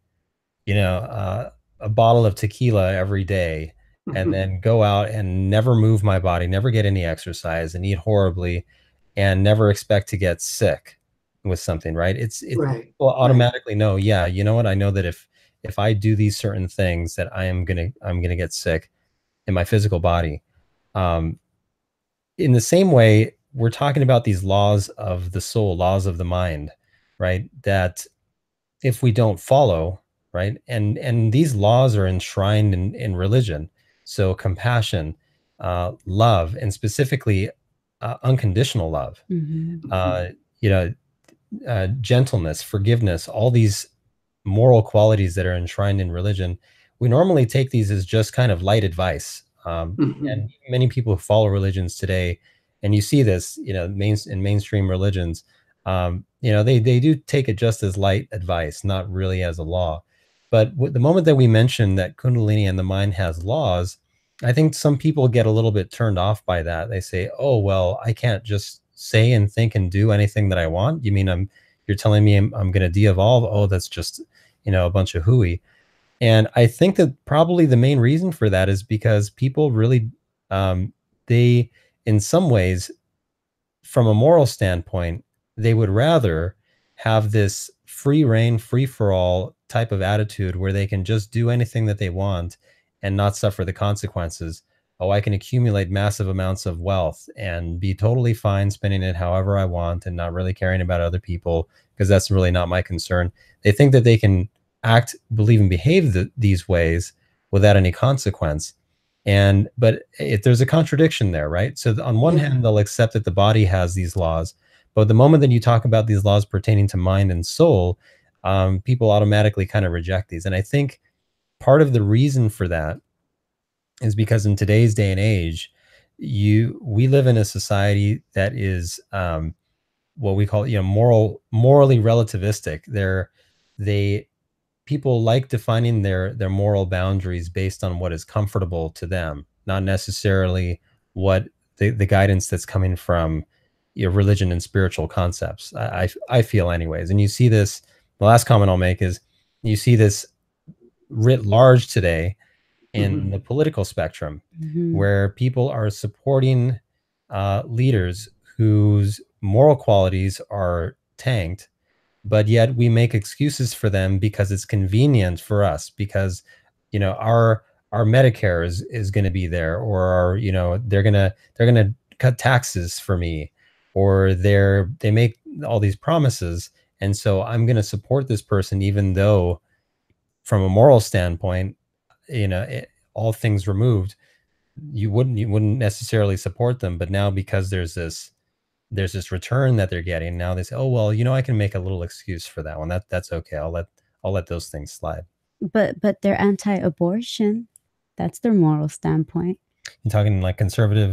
a bottle of tequila every day and then go out and never move my body, never get any exercise, and eat horribly, and never expect to get sick with something, right? It's right. People automatically know, yeah, you know what? I know that if I do these certain things, that I'm gonna get sick in my physical body. in the same way, we're talking about these laws of the soul, laws of the mind, right? That if we don't follow, right? And these laws are enshrined in religion. So compassion, love, and specifically unconditional love, uh, you know, gentleness, forgiveness, all these moral qualities that are enshrined in religion, we normally take these as just kind of light advice. And many people who follow religions today, and you see this, in mainstream religions, they do take it just as light advice, not really as a law. But the moment that we mention that Kundalini and the mind has laws, I think some people get a little bit turned off by that. They say, "Oh, well, I can't just say and think and do anything that I want. You mean you're telling me I'm going to de-evolve? Oh, that's just, a bunch of hooey." And I think that probably the main reason for that is because people really, they, in some ways, from a moral standpoint, they would rather have this free reign, free for all type of attitude where they can just do anything that they want and not suffer the consequences. Oh, I can accumulate massive amounts of wealth and be totally fine spending it however I want and not really caring about other people because that's really not my concern. They think that they can act, believe, and behave these ways without any consequence. But if there's a contradiction there, right? So on one hand, they'll accept that the body has these laws, but the moment that you talk about these laws pertaining to mind and soul, people automatically kind of reject these. And I think part of the reason for that is because in today's day and age, we live in a society that is what we call, morally relativistic. They People like defining their moral boundaries based on what is comfortable to them, not necessarily what the guidance that's coming from religion and spiritual concepts. I feel anyways, and you see this. The last comment I'll make is you see this writ large today in the political spectrum, where people are supporting leaders whose moral qualities are tanked, but yet we make excuses for them because it's convenient for us, because our Medicare is going to be there, or they're going to cut taxes for me, or they make all these promises, and so I'm going to support this person even though from a moral standpoint, all things removed, you wouldn't necessarily support them. But now because there's this return that they're getting, now they say, oh well, I can make a little excuse for that one. That's okay. I'll let those things slide. But they're anti-abortion. That's their moral standpoint. You're talking like conservative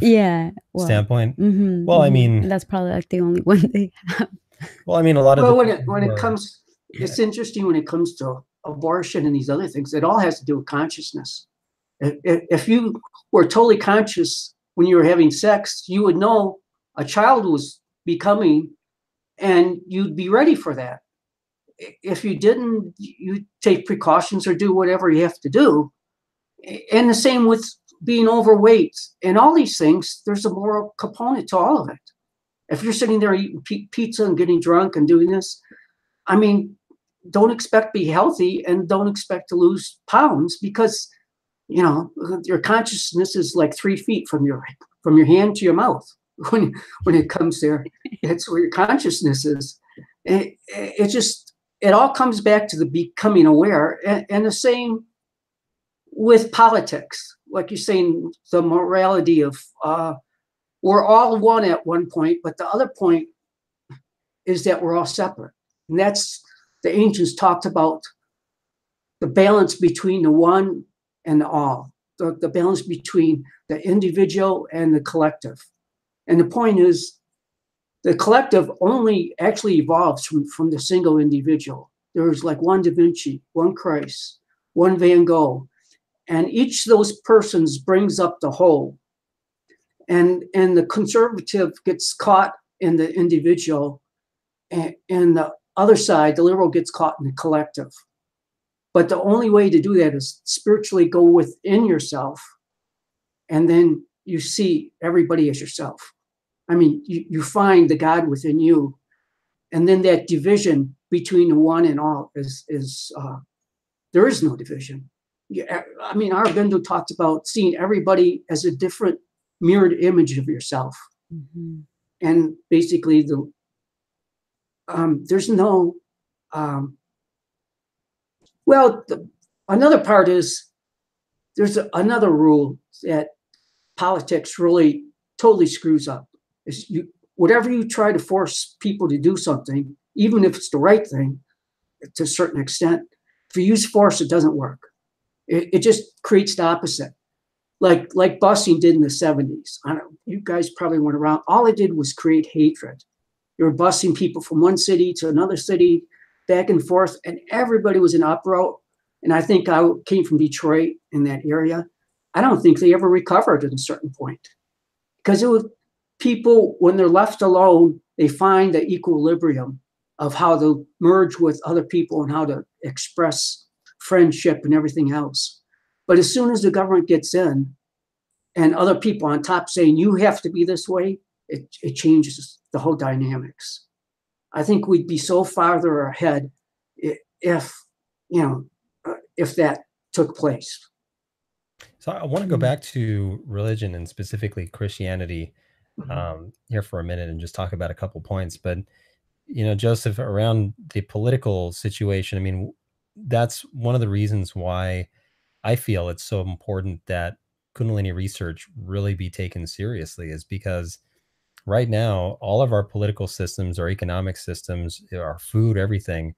standpoint? Well, I mean, that's probably like the only one they have. Well, I mean, a lot of when it comes, it's interesting when it comes to abortion and these other things. It all has to do with consciousness. If you were totally conscious when you were having sex, you would know a child was becoming, and you'd be ready for that. If you didn't, you take precautions or do whatever you have to do. And the same with being overweight and all these things. There's a moral component to all of it. If you're sitting there eating pizza and getting drunk and doing this, I mean, don't expect to be healthy and don't expect to lose pounds, because your consciousness is like 3 feet from your hand to your mouth. When it comes there, that's where your consciousness is. It all comes back to the becoming aware, and the same with politics. Like you're saying, the morality of we're all one at one point, but the other point is that we're all separate. And that's, the ancients talked about the balance between the one and the all, the balance between the individual and the collective. And the point is, the collective only actually evolves from the single individual. There's like one Da Vinci, one Christ, one Van Gogh, and each of those persons brings up the whole. And the conservative gets caught in the individual, and the other side, the liberal, gets caught in the collective. But the only way to do that is spiritually go within yourself, and then you see everybody as yourself. I mean, you find the God within you, and then that division between the one and all is there is no division. I mean, Aurobindo talked about seeing everybody as a different mirrored image of yourself. And basically there's no, well, another part is there's another rule that politics really totally screws up. Is whatever you try to force people to do something, even if it's the right thing, to a certain extent, if you use force, it doesn't work. It just creates the opposite. Like busing did in the 70s. You guys probably weren't around. All it did was create hatred. You were busing people from one city to another city, back and forth, and everybody was in uproar. And I think I came from Detroit in that area. I don't think they ever recovered at a certain point, because it was people, when they're left alone, they find the equilibrium of how to merge with other people and how to express friendship and everything else. But as soon as the government gets in and other people on top saying you have to be this way, it changes the whole dynamics. I think we'd be so farther ahead if that took place. So I want to go back to religion and specifically Christianity here for a minute and just talk about a couple points. But, Joseph, around the political situation, I mean, that's one of the reasons why I feel it's so important that Kundalini research really be taken seriously, is because right now, all of our political systems, our economic systems, our food, everything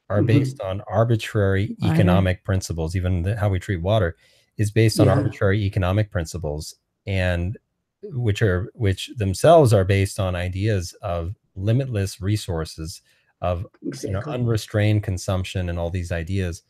are based on arbitrary economic principles. Even how we treat water is based on arbitrary economic principles, and which themselves are based on ideas of limitless resources, of unrestrained consumption, and all these ideas.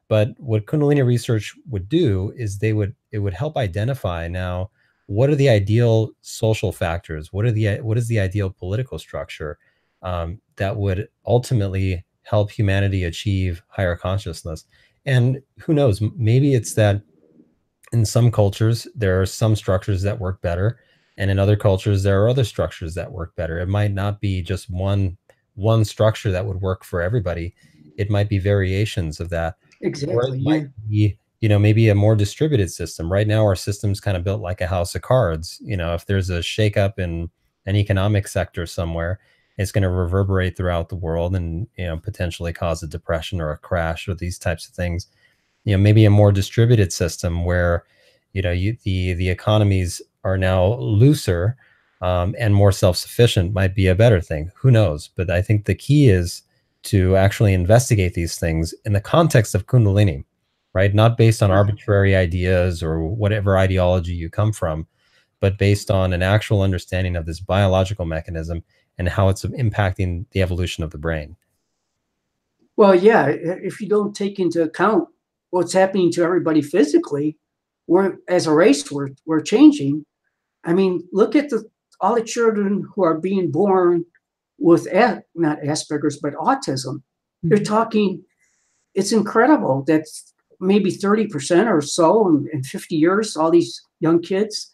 But what Kundalini research would do is it would help identify now what are the ideal social factors, what is the ideal political structure that would ultimately help humanity achieve higher consciousness. And who knows, maybe it's that in some cultures there are some structures that work better, and in other cultures there are other structures that work better. It might not be just one structure that would work for everybody. It might be variations of that. Exactly. Or it might be, maybe a more distributed system. Right now, our system's kind of built like a house of cards. If there's a shakeup in an economic sector somewhere, it's going to reverberate throughout the world and, potentially cause a depression or a crash or these types of things. Maybe a more distributed system where, the economies are now looser and more self-sufficient might be a better thing. Who knows? But I think the key is to actually investigate these things in the context of Kundalini, right? Not based on arbitrary ideas or whatever ideology you come from, but based on an actual understanding of this biological mechanism and how it's impacting the evolution of the brain. Well, yeah, if you don't take into account what's happening to everybody physically, as a race, we're changing. I mean, look at all the children who are being born with not Asperger's, but autism. They're talking, it's incredible that maybe 30% or so in 50 years, all these young kids.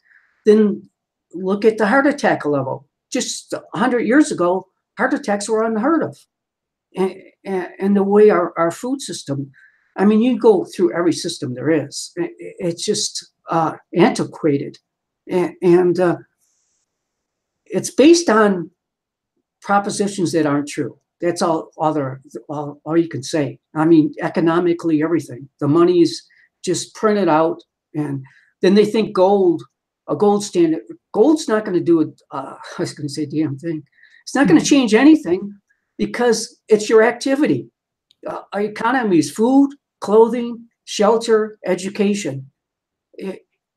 Then look at the heart attack level. Just 100 years ago, heart attacks were unheard of. And the way our food system, I mean, you go through every system there is. It's just antiquated. And it's based on propositions that aren't true. That's all you can say. I mean, economically, everything. The money is just printed out, and then they think a gold standard. Gold's not going to do it. I was going to say damn thing. It's not going to change anything because it's your activity. Our economy is food, clothing, shelter, education.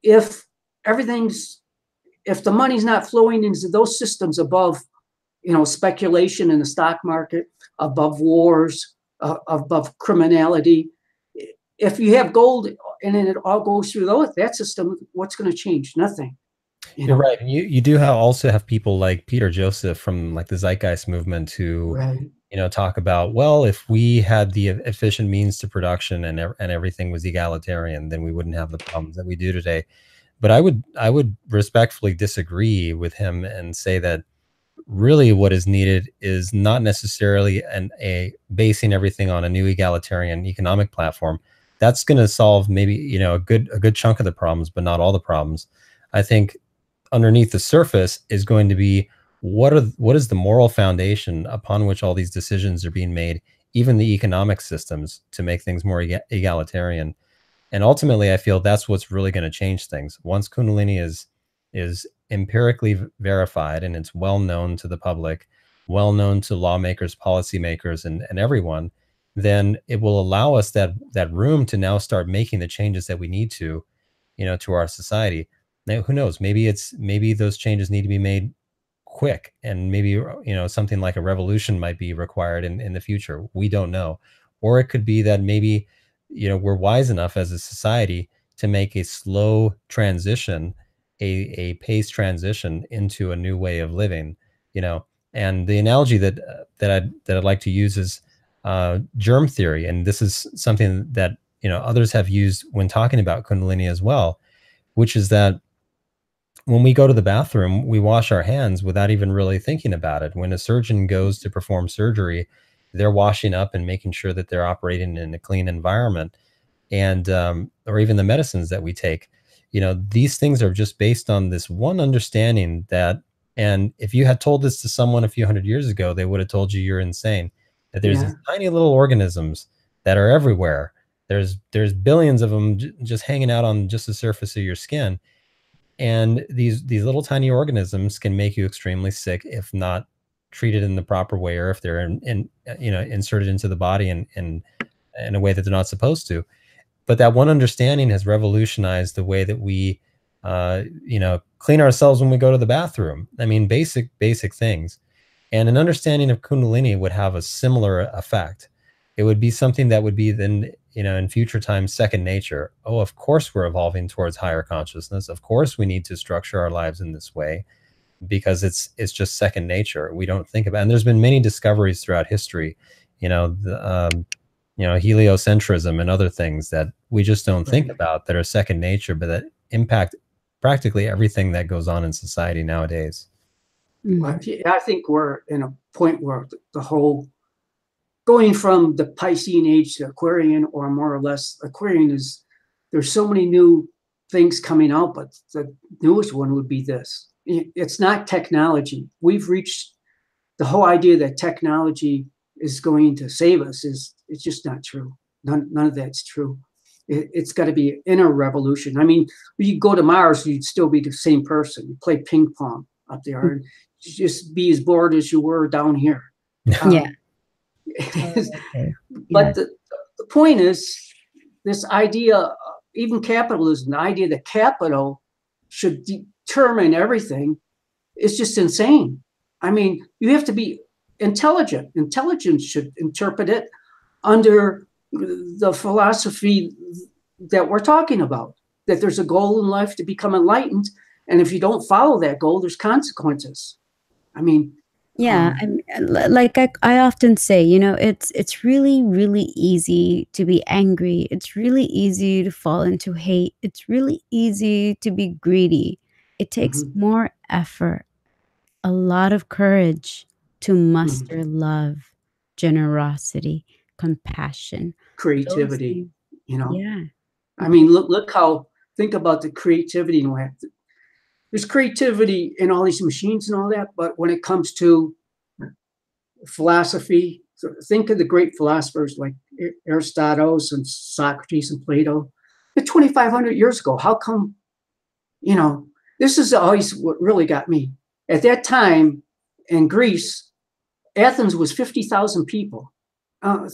If the money's not flowing into those systems above, speculation in the stock market, above wars, above criminality. If you have gold and then it all goes through that system, what's going to change? Nothing. You're right. You do also have people like Peter Joseph from like the Zeitgeist movement who, talk about, well, if we had the efficient means to production and everything was egalitarian, then we wouldn't have the problems that we do today. But I would respectfully disagree with him and say that really what is needed is not necessarily a basing everything on a new egalitarian economic platform. That's going to solve maybe, a good chunk of the problems, but not all the problems. I think underneath the surface is going to be what is the moral foundation upon which all these decisions are being made, even the economic systems, to make things more egalitarian. And ultimately, I feel that's what's really going to change things. Once Kundalini is empirically verified and it's well known to the public, well known to lawmakers, policymakers, and everyone, then it will allow us that room to now start making the changes that we need to, to our society. Now, who knows? Maybe those changes need to be made quick, and maybe something like a revolution might be required in the future. We don't know. Or it could be that maybe we're wise enough as a society to make a slow transition, a paced transition into a new way of living. And the analogy that I'd like to use is germ theory, and this is something that others have used when talking about Kundalini as well, which is that when we go to the bathroom, we wash our hands without even really thinking about it. When a surgeon goes to perform surgery, they're washing up and making sure that they're operating in a clean environment. And or even the medicines that we take, these things are just based on this one understanding that, and if you had told this to someone a few hundred years ago, they would have told you you're insane, that there's these tiny little organisms that are everywhere. There's billions of them just hanging out on just the surface of your skin. And these little tiny organisms can make you extremely sick if not treated in the proper way, or if they're inserted into the body in a way that they're not supposed to. But that one understanding has revolutionized the way that we clean ourselves when we go to the bathroom. I mean, basic things. And an understanding of Kundalini would have a similar effect. It would be something that would be then, in future times, second nature. Oh, of course we're evolving towards higher consciousness. Of course we need to structure our lives in this way, because it's just second nature. We don't think about, and there's been many discoveries throughout history, heliocentrism and other things that we just don't think about, that are second nature, but that impact practically everything that goes on in society nowadays. Well, I think we're in a point where the whole going from the Piscean age to Aquarian, or more or less Aquarian, is there's so many new things coming out, but the newest one would be this. It's not technology. We've reached the whole idea that technology is going to save us it's just not true. None of that's true. It's got to be an inner revolution. I mean, you go to Mars, you'd still be the same person. You play ping pong up there and just be as bored as you were down here. But the point is, this idea, even capitalism, the idea that capital should determine everything, is just insane. I mean, you have to be intelligent. Intelligence should interpret it under the philosophy that we're talking about, that there's a goal in life to become enlightened. And if you don't follow that goal, there's consequences. I mean, I often say, it's really, really easy to be angry. It's really easy to fall into hate. It's really easy to be greedy. It takes more effort, a lot of courage to muster love, generosity, compassion, creativity, I mean, look how, think about the creativity. There's creativity in all these machines and all that, but when it comes to philosophy, so think of the great philosophers like Aristotle and Socrates and Plato. 2,500 years ago, how come, this is always what really got me. At that time in Greece, Athens was 50,000 people.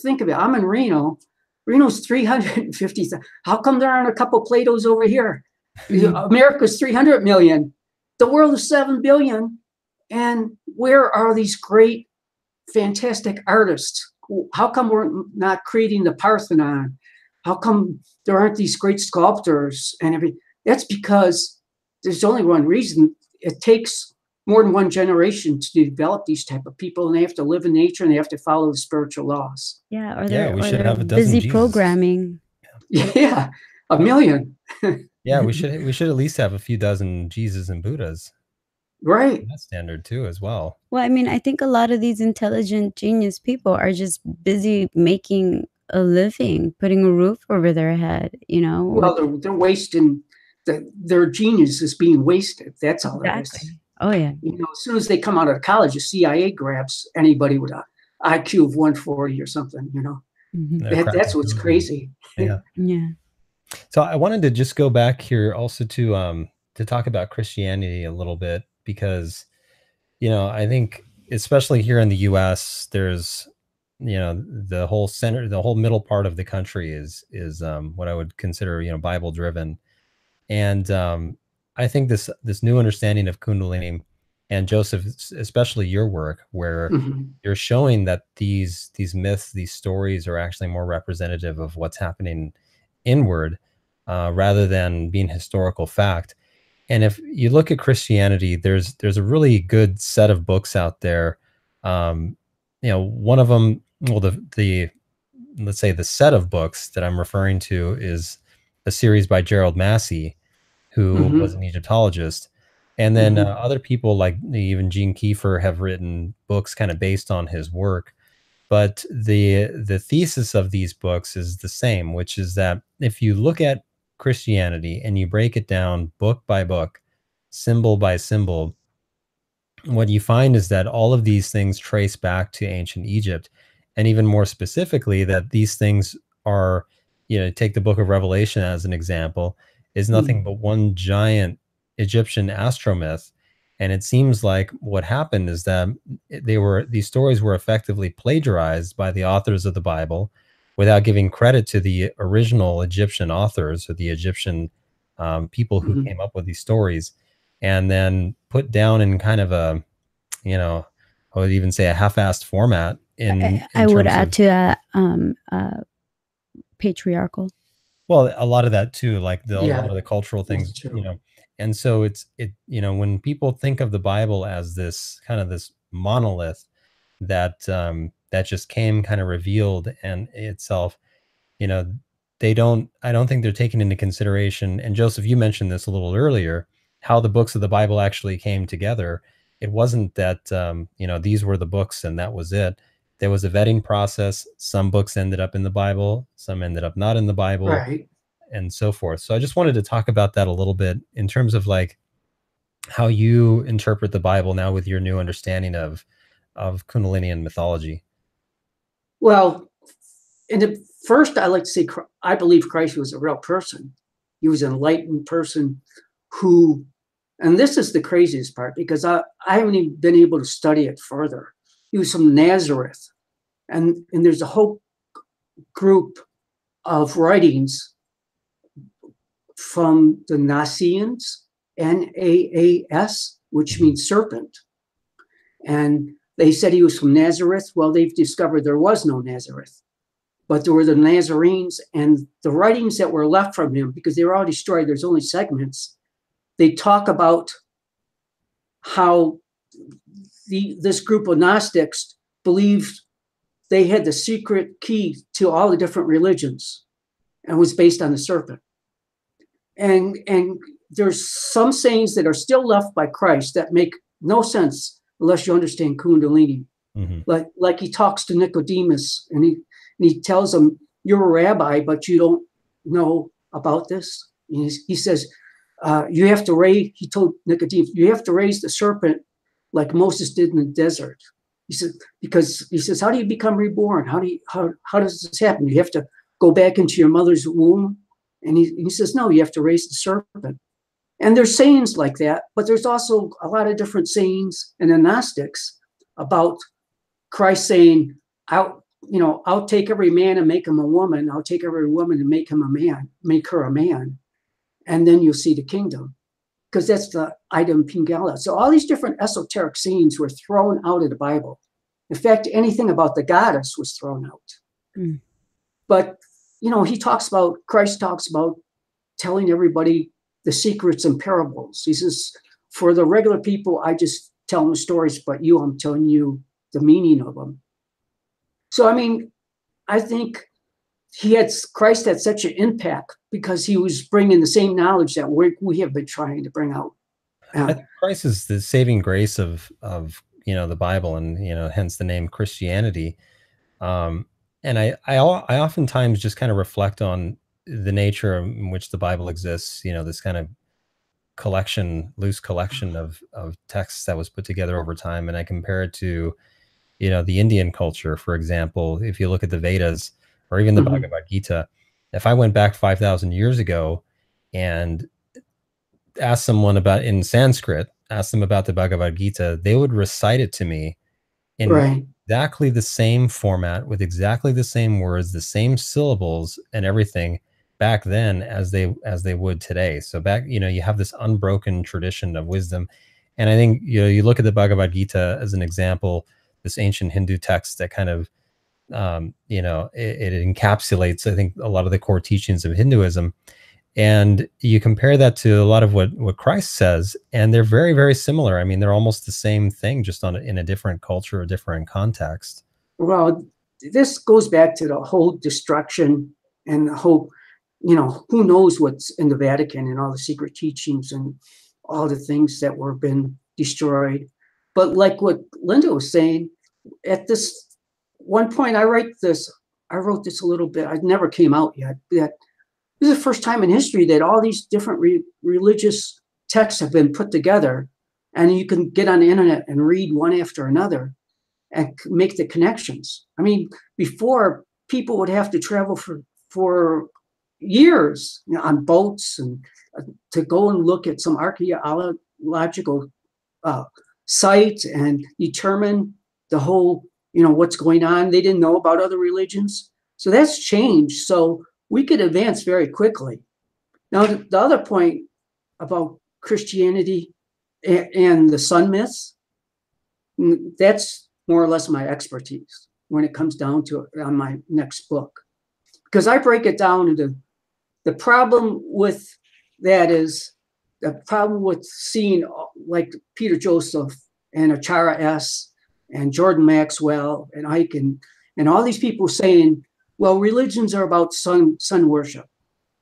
Think of it. I'm in Reno. Reno's 350,000. How come there aren't a couple Platos over here? America's 300 million. The world is 7 billion. And where are these great, fantastic artists? How come we're not creating the Parthenon? How come there aren't these great sculptors and everything? That's because there's only one reason. It takes more than one generation to develop these type of people, and they have to live in nature and they have to follow the spiritual laws. We should have a dozen busy programming. Yeah, 1 million. We should at least have a few dozen Jesus and Buddhas. Right. That's standard too, as well. Well, I mean, I think a lot of these intelligent, genius people are just busy making a living, putting a roof over their head. Well, they're wasting their genius is being wasted. That's all it is. Exactly. Oh yeah. As soon as they come out of college, the CIA grabs anybody with a IQ of 140 or something. That's what's crazy. Yeah. Yeah. So I wanted to just go back here also to talk about Christianity a little bit, because I think especially here in the US, there's the whole middle part of the country is what I would consider Bible driven. And I think this new understanding of Kundalini, and Joseph, especially your work, where you're showing that these myths, these stories are actually more representative of what's happening inward, rather than being historical fact. And if you look at Christianity, there's a really good set of books out there. One of them, well, the let's say the set of books that I'm referring to is a series by Gerald Massey, who was an Egyptologist. And then other people like even Gene Kiefer have written books kind of based on his work. But the thesis of these books is the same, which is that if you look at Christianity and you break it down book by book, symbol by symbol, what you find is that all of these things trace back to ancient Egypt. And even more specifically, that these things are, take the book of Revelation as an example, is nothing but one giant Egyptian astromyth. And it seems like what happened is that these stories were effectively plagiarized by the authors of the Bible without giving credit to the original Egyptian authors, or the Egyptian people who came up with these stories, and then put down in kind of a, I would even say a half-assed format. I would add to that patriarchal. Well, a lot of that too, like a lot of the cultural things, and so when people think of the Bible as this kind of this monolith that that just came kind of revealed and itself, I don't think they're taking into consideration. And Joseph, you mentioned this a little earlier, how the books of the Bible actually came together. It wasn't that, these were the books and that was it. There was a vetting process. Some books ended up in the Bible, some ended up not in the Bible, Right. and so forth. So I just wanted to talk about that a little bit in terms of like how you interpret the Bible now with your new understanding of Kundalini and mythology. Well, first, I like to say I believe Christ was a real person. He was an enlightened person who, and this is the craziest part, because I haven't even been able to study it further. He was from Nazareth, and there's a whole group of writings from the Naasians, Naas, which means serpent. And they said he was from Nazareth. Well, they've discovered there was no Nazareth, but there were the Nazarenes, and the writings that were left from him, because they were all destroyed, there's only segments. They talk about how this group of Gnostics believed they had the secret key to all the different religions, and was based on the serpent. And there's some sayings that are still left by Christ that make no sense unless you understand Kundalini. Like he talks to Nicodemus, and he tells him, "You're a rabbi, but you don't know about this." He says, "You have to raise." He told Nicodemus, "You have to raise the serpent like Moses did in the desert." He said, because he says, "How do you become reborn? How does this happen? You have to go back into your mother's womb?" And he says, "No, you have to raise the serpent." And there's sayings like that, but there's also a lot of different sayings in the Gnostics about Christ saying, I'll take every man and make him a woman. I'll take every woman and make him a man, make her a man. And then you'll see the kingdom. Because that's the item Pingala. So all these different esoteric sayings were thrown out of the Bible. In fact, anything about the goddess was thrown out. But, Christ talks about telling everybody the secrets and parables. He says, for the regular people, I just tell them stories, but I'm telling you the meaning of them. So, I think Christ had such an impact because he was bringing the same knowledge that we have been trying to bring out. I think Christ is the saving grace of the Bible, and hence the name Christianity. And I oftentimes just kind of reflect on the nature in which the Bible exists, you know, this kind of loose collection of texts that was put together over time, and I compare it to, you know, the Indian culture, for example. If you look at the Vedas or even the Bhagavad Gita, if I went back 5,000 years ago and asked someone about in Sanskrit, asked them about the Bhagavad Gita, they would recite it to me in Right. exactly the same format with exactly the same words, the same syllables and everything back then as they would today. So back, you know, you have this unbroken tradition of wisdom. And I think, you know, you look at the Bhagavad Gita as an example, this ancient Hindu text that kind of, you know, it encapsulates, I think, a lot of the core teachings of Hinduism. And you compare that to a lot of what Christ says, and they're very, very similar. I mean, they're almost the same thing, just in a different culture, a different context. Well, this goes back to the whole destruction and the whole, you know, who knows what's in the Vatican and all the secret teachings and all the things that were been destroyed. But like what Linda was saying, at this one point, I wrote this a little bit. It never came out yet. That this is the first time in history that all these different religious texts have been put together, and you can get on the internet and read one after another and make the connections. I mean, before, people would have to travel for years, you know, on boats and to go and look at some archaeological site and determine the whole, you know, what's going on. They didn't know about other religions. So that's changed. So we could advance very quickly. Now, the other point about Christianity and the sun myths, that's more or less my expertise when it comes down to it on my next book. Because I break it down into the problem with that is the problem with seeing like Peter Joseph and Achara S. and Jordan Maxwell and Ike and all these people saying, well, religions are about sun worship.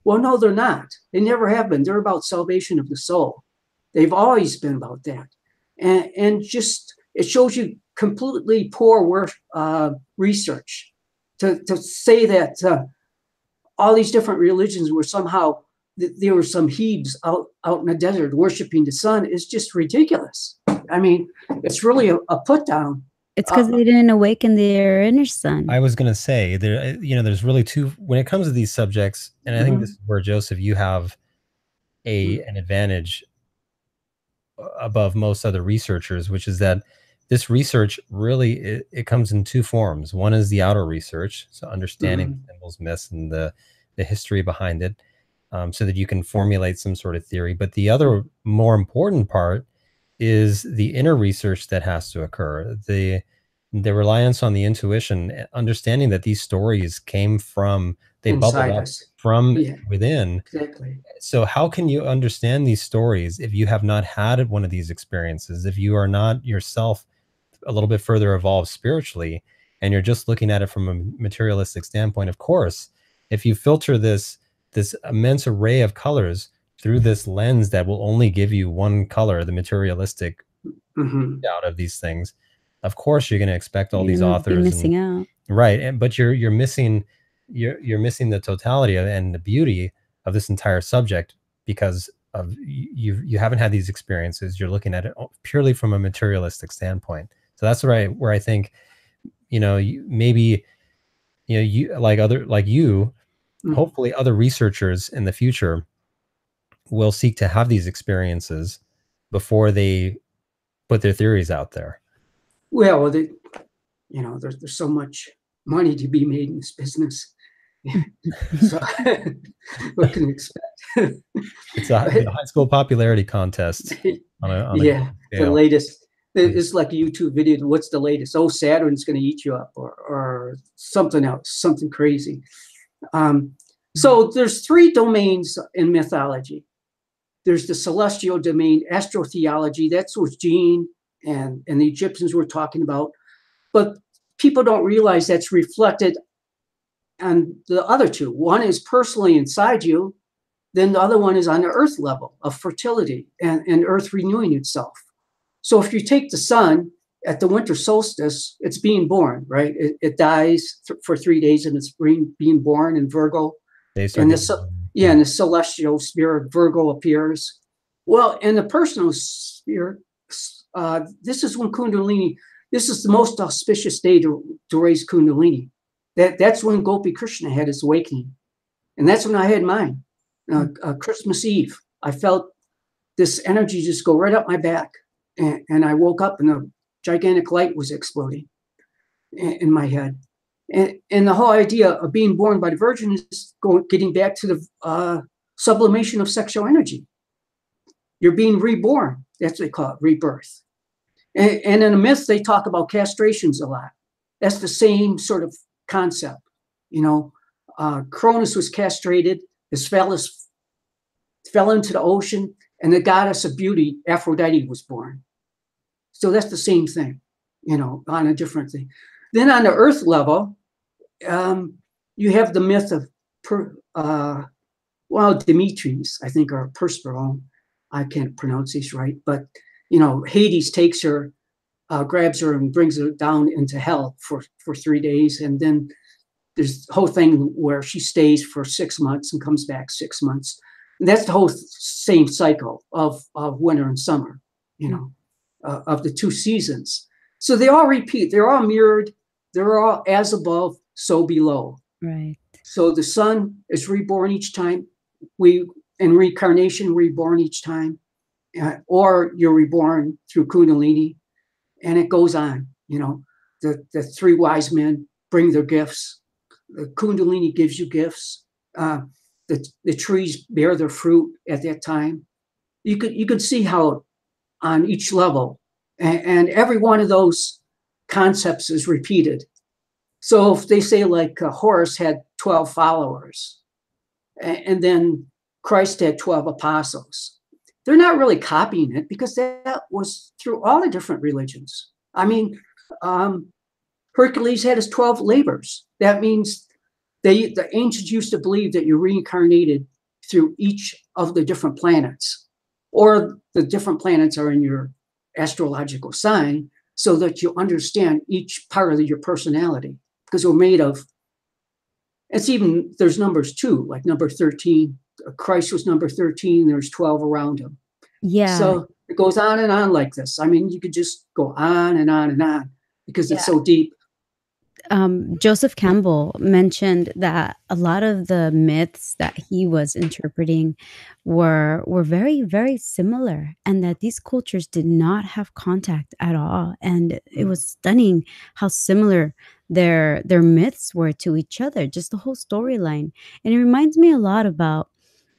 Well, no, they're not. They never have been. They're about salvation of the soul. They've always been about that. And just, it shows you completely poor research to say that all these different religions were somehow, there were some Hebes out in the desert worshiping the sun is just ridiculous. I mean, it's really a put down. It's because they didn't awaken their inner sun. I was going to say, there, you know, there's really two, when it comes to these subjects, and I think this is where, Joseph, you have an advantage above most other researchers, which is that this research really, it comes in two forms. One is the outer research, so understanding the symbols, myths, and the history behind it, so that you can formulate some sort of theory. But the other more important part is the inner research that has to occur, the reliance on the intuition, understanding that these stories came from, they bubbled up from within. Exactly. So how can you understand these stories if you have not had one of these experiences, if you are not yourself a little bit further evolved spiritually, and you're just looking at it from a materialistic standpoint? Of course, if you filter this immense array of colors through this lens that will only give you one color, the materialistic out of these things, of course you're going to expect all these authors missing out, right? But you're missing the totality and the beauty of this entire subject, because of you haven't had these experiences. You're looking at it purely from a materialistic standpoint. So that's where I think, you know, maybe, you know, you hopefully other researchers in the future will seek to have these experiences before they put their theories out there. Well, you know, there's so much money to be made in this business. So what can you expect? It's a high school popularity contest. The latest. It's like a YouTube video. What's the latest? Oh, Saturn's going to eat you up, or something else, something crazy. So there's three domains in mythology. There's the celestial domain, astrotheology. That's what Gene and the Egyptians were talking about. But people don't realize that's reflected on the other two. One is personally inside you. Then the other one is on the earth level of fertility and earth renewing itself. So if you take the sun at the winter solstice, it's being born, right? It dies for 3 days and it's being born in Virgo. They start And getting, and the celestial spirit Virgo appears. Well, in the personal sphere, this is when Kundalini. This is the most auspicious day to raise Kundalini. That's when Gopi Krishna had his awakening, and that's when I had mine. Christmas Eve, I felt this energy just go right up my back, and I woke up and a gigantic light was exploding in my head. And the whole idea of being born by the Virgin is getting back to the sublimation of sexual energy. You're being reborn. That's what they call it, rebirth. And in the myth, they talk about castrations a lot. That's the same sort of concept. Cronus was castrated. His phallus fell into the ocean, and the goddess of beauty, Aphrodite, was born. So that's the same thing, on a different thing. Then on the earth level, you have the myth of, Demetres, I think, or Persephone. I can't pronounce these right, but, Hades takes her, grabs her and brings her down into hell for 3 days. And then there's the whole thing where she stays for 6 months and comes back 6 months. And that's the whole same cycle of winter and summer, of the 2 seasons. So they all repeat. They're all mirrored. They're all as above, so below. Right. So the sun is reborn each time. In reincarnation, reborn each time. Or you're reborn through Kundalini. And it goes on. The 3 wise men bring their gifts. The Kundalini gives you gifts. The trees bear their fruit at that time. You could see how on each level, and every one of those concepts is repeated. So if they say like Horus had 12 followers, and then Christ had 12 apostles, they're not really copying it because that was through all the different religions. I mean, Hercules had his 12 labors. That means the ancients used to believe that you reincarnated through each of the different planets, or the different planets are in your astrological sign, so that you understand each part of your personality, because we're made of, there's numbers too, like number 13. Christ was number 13. There's 12 around him. Yeah. So it goes on and on like this. I mean, you could just go on and on and on because it's so deep. Joseph Campbell mentioned that a lot of the myths that he was interpreting were very, very similar, and that these cultures did not have contact at all. And it was stunning how similar their myths were to each other, just the whole storyline. And it reminds me a lot about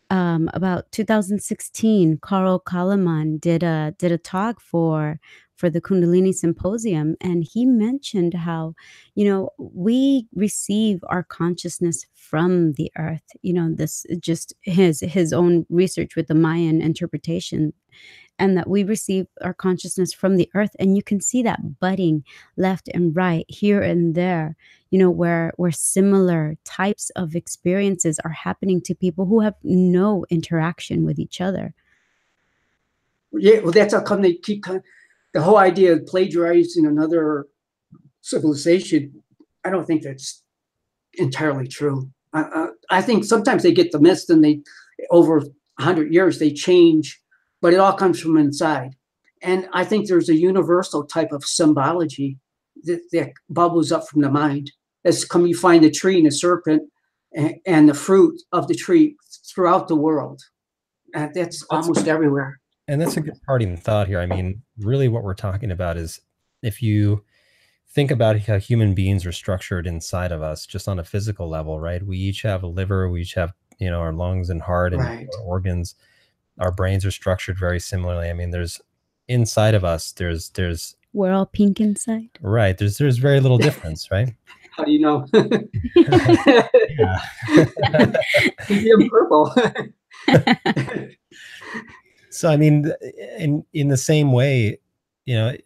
2016. Carl Kalaman did a talk for the Kundalini Symposium, and he mentioned how we receive our consciousness from the earth. This just his own research with the Mayan interpretation, and that we receive our consciousness from the earth. And you can see that budding left and right, here and there, where similar types of experiences are happening to people who have no interaction with each other. Yeah, well, that's how come they keep the whole idea of plagiarizing another civilization. I don't think that's entirely true. I think sometimes they get the myths, and they, over 100 years, they change, but it all comes from inside. And I think there's a universal type of symbology that bubbles up from the mind. As come you find the tree and the serpent and the fruit of the tree throughout the world. That's almost everywhere. And that's a good parting thought here. I mean, really what we're talking about is, if you think about how human beings are structured inside of us, just on a physical level, right? We each have a liver, we each have, our lungs and heart and our organs. Our brains are structured very similarly. I mean, there's inside of us, there's we're all pink inside. Right. There's very little difference, right? How do you know? Yeah. Purple. So, I mean, in the same way,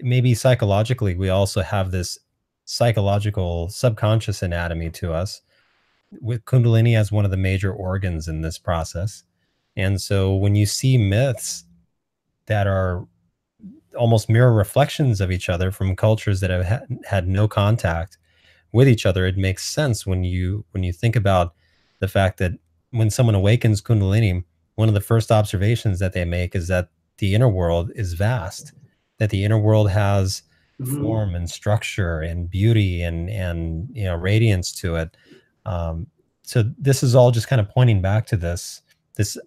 maybe psychologically, we also have this psychological subconscious anatomy to us, with Kundalini as one of the major organs in this process. And so when you see myths that are almost mirror reflections of each other from cultures that have had no contact with each other, it makes sense when you think about the fact that when someone awakens Kundalini, one of the first observations that they make is that the inner world is vast, that the inner world has form and structure and beauty and radiance to it. So this is all just kind of pointing back to this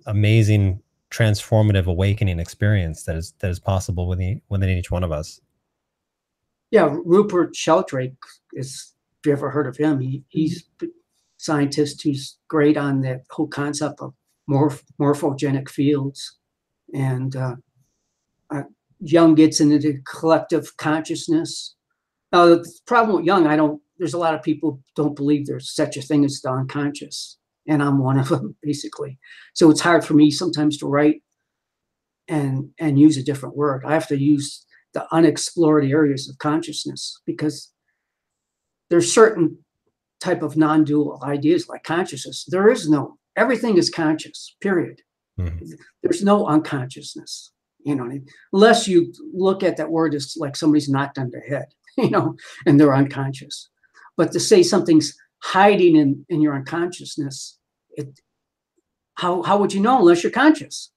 amazing transformative awakening experience that is possible within each one of us. Yeah, Rupert Sheldrake is. If you ever heard of him, he's a scientist who's great on that whole concept of morphogenic fields, and Jung gets into the collective consciousness. Now, the problem with Jung, there's a lot of people don't believe there's such a thing as the unconscious, and I'm one of them, basically. So it's hard for me sometimes to write and use a different word. I have to use the unexplored areas of consciousness, because there's certain type of non-dual ideas like consciousness. Everything is conscious, period. Mm-hmm. There's no unconsciousness, unless you look at that word as like somebody's knocked on their head, and they're unconscious. But to say something's hiding in your unconsciousness, how would you know unless you're conscious?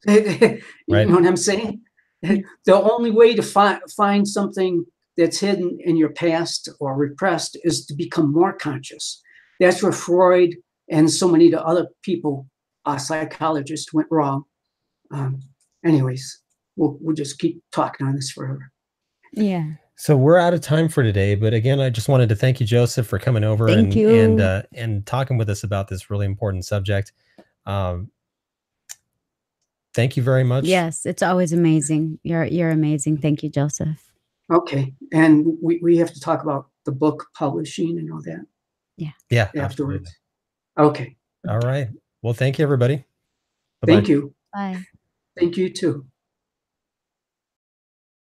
You right. know what I'm saying? The only way to find something that's hidden in your past or repressed is to become more conscious. That's where Freud and so many of the other people, psychologists, went wrong. Anyways, we'll just keep talking on this forever. Yeah. So we're out of time for today, but again, I just wanted to thank you, Joseph, for coming over and talking with us about this really important subject. Thank you very much. Yes, it's always amazing. You're amazing. Thank you, Joseph. Okay, and we have to talk about the book publishing and all that. Yeah, afterwards. Absolutely. Okay. All right. Well, thank you, everybody. Bye-bye. Thank you. Bye. Thank you too.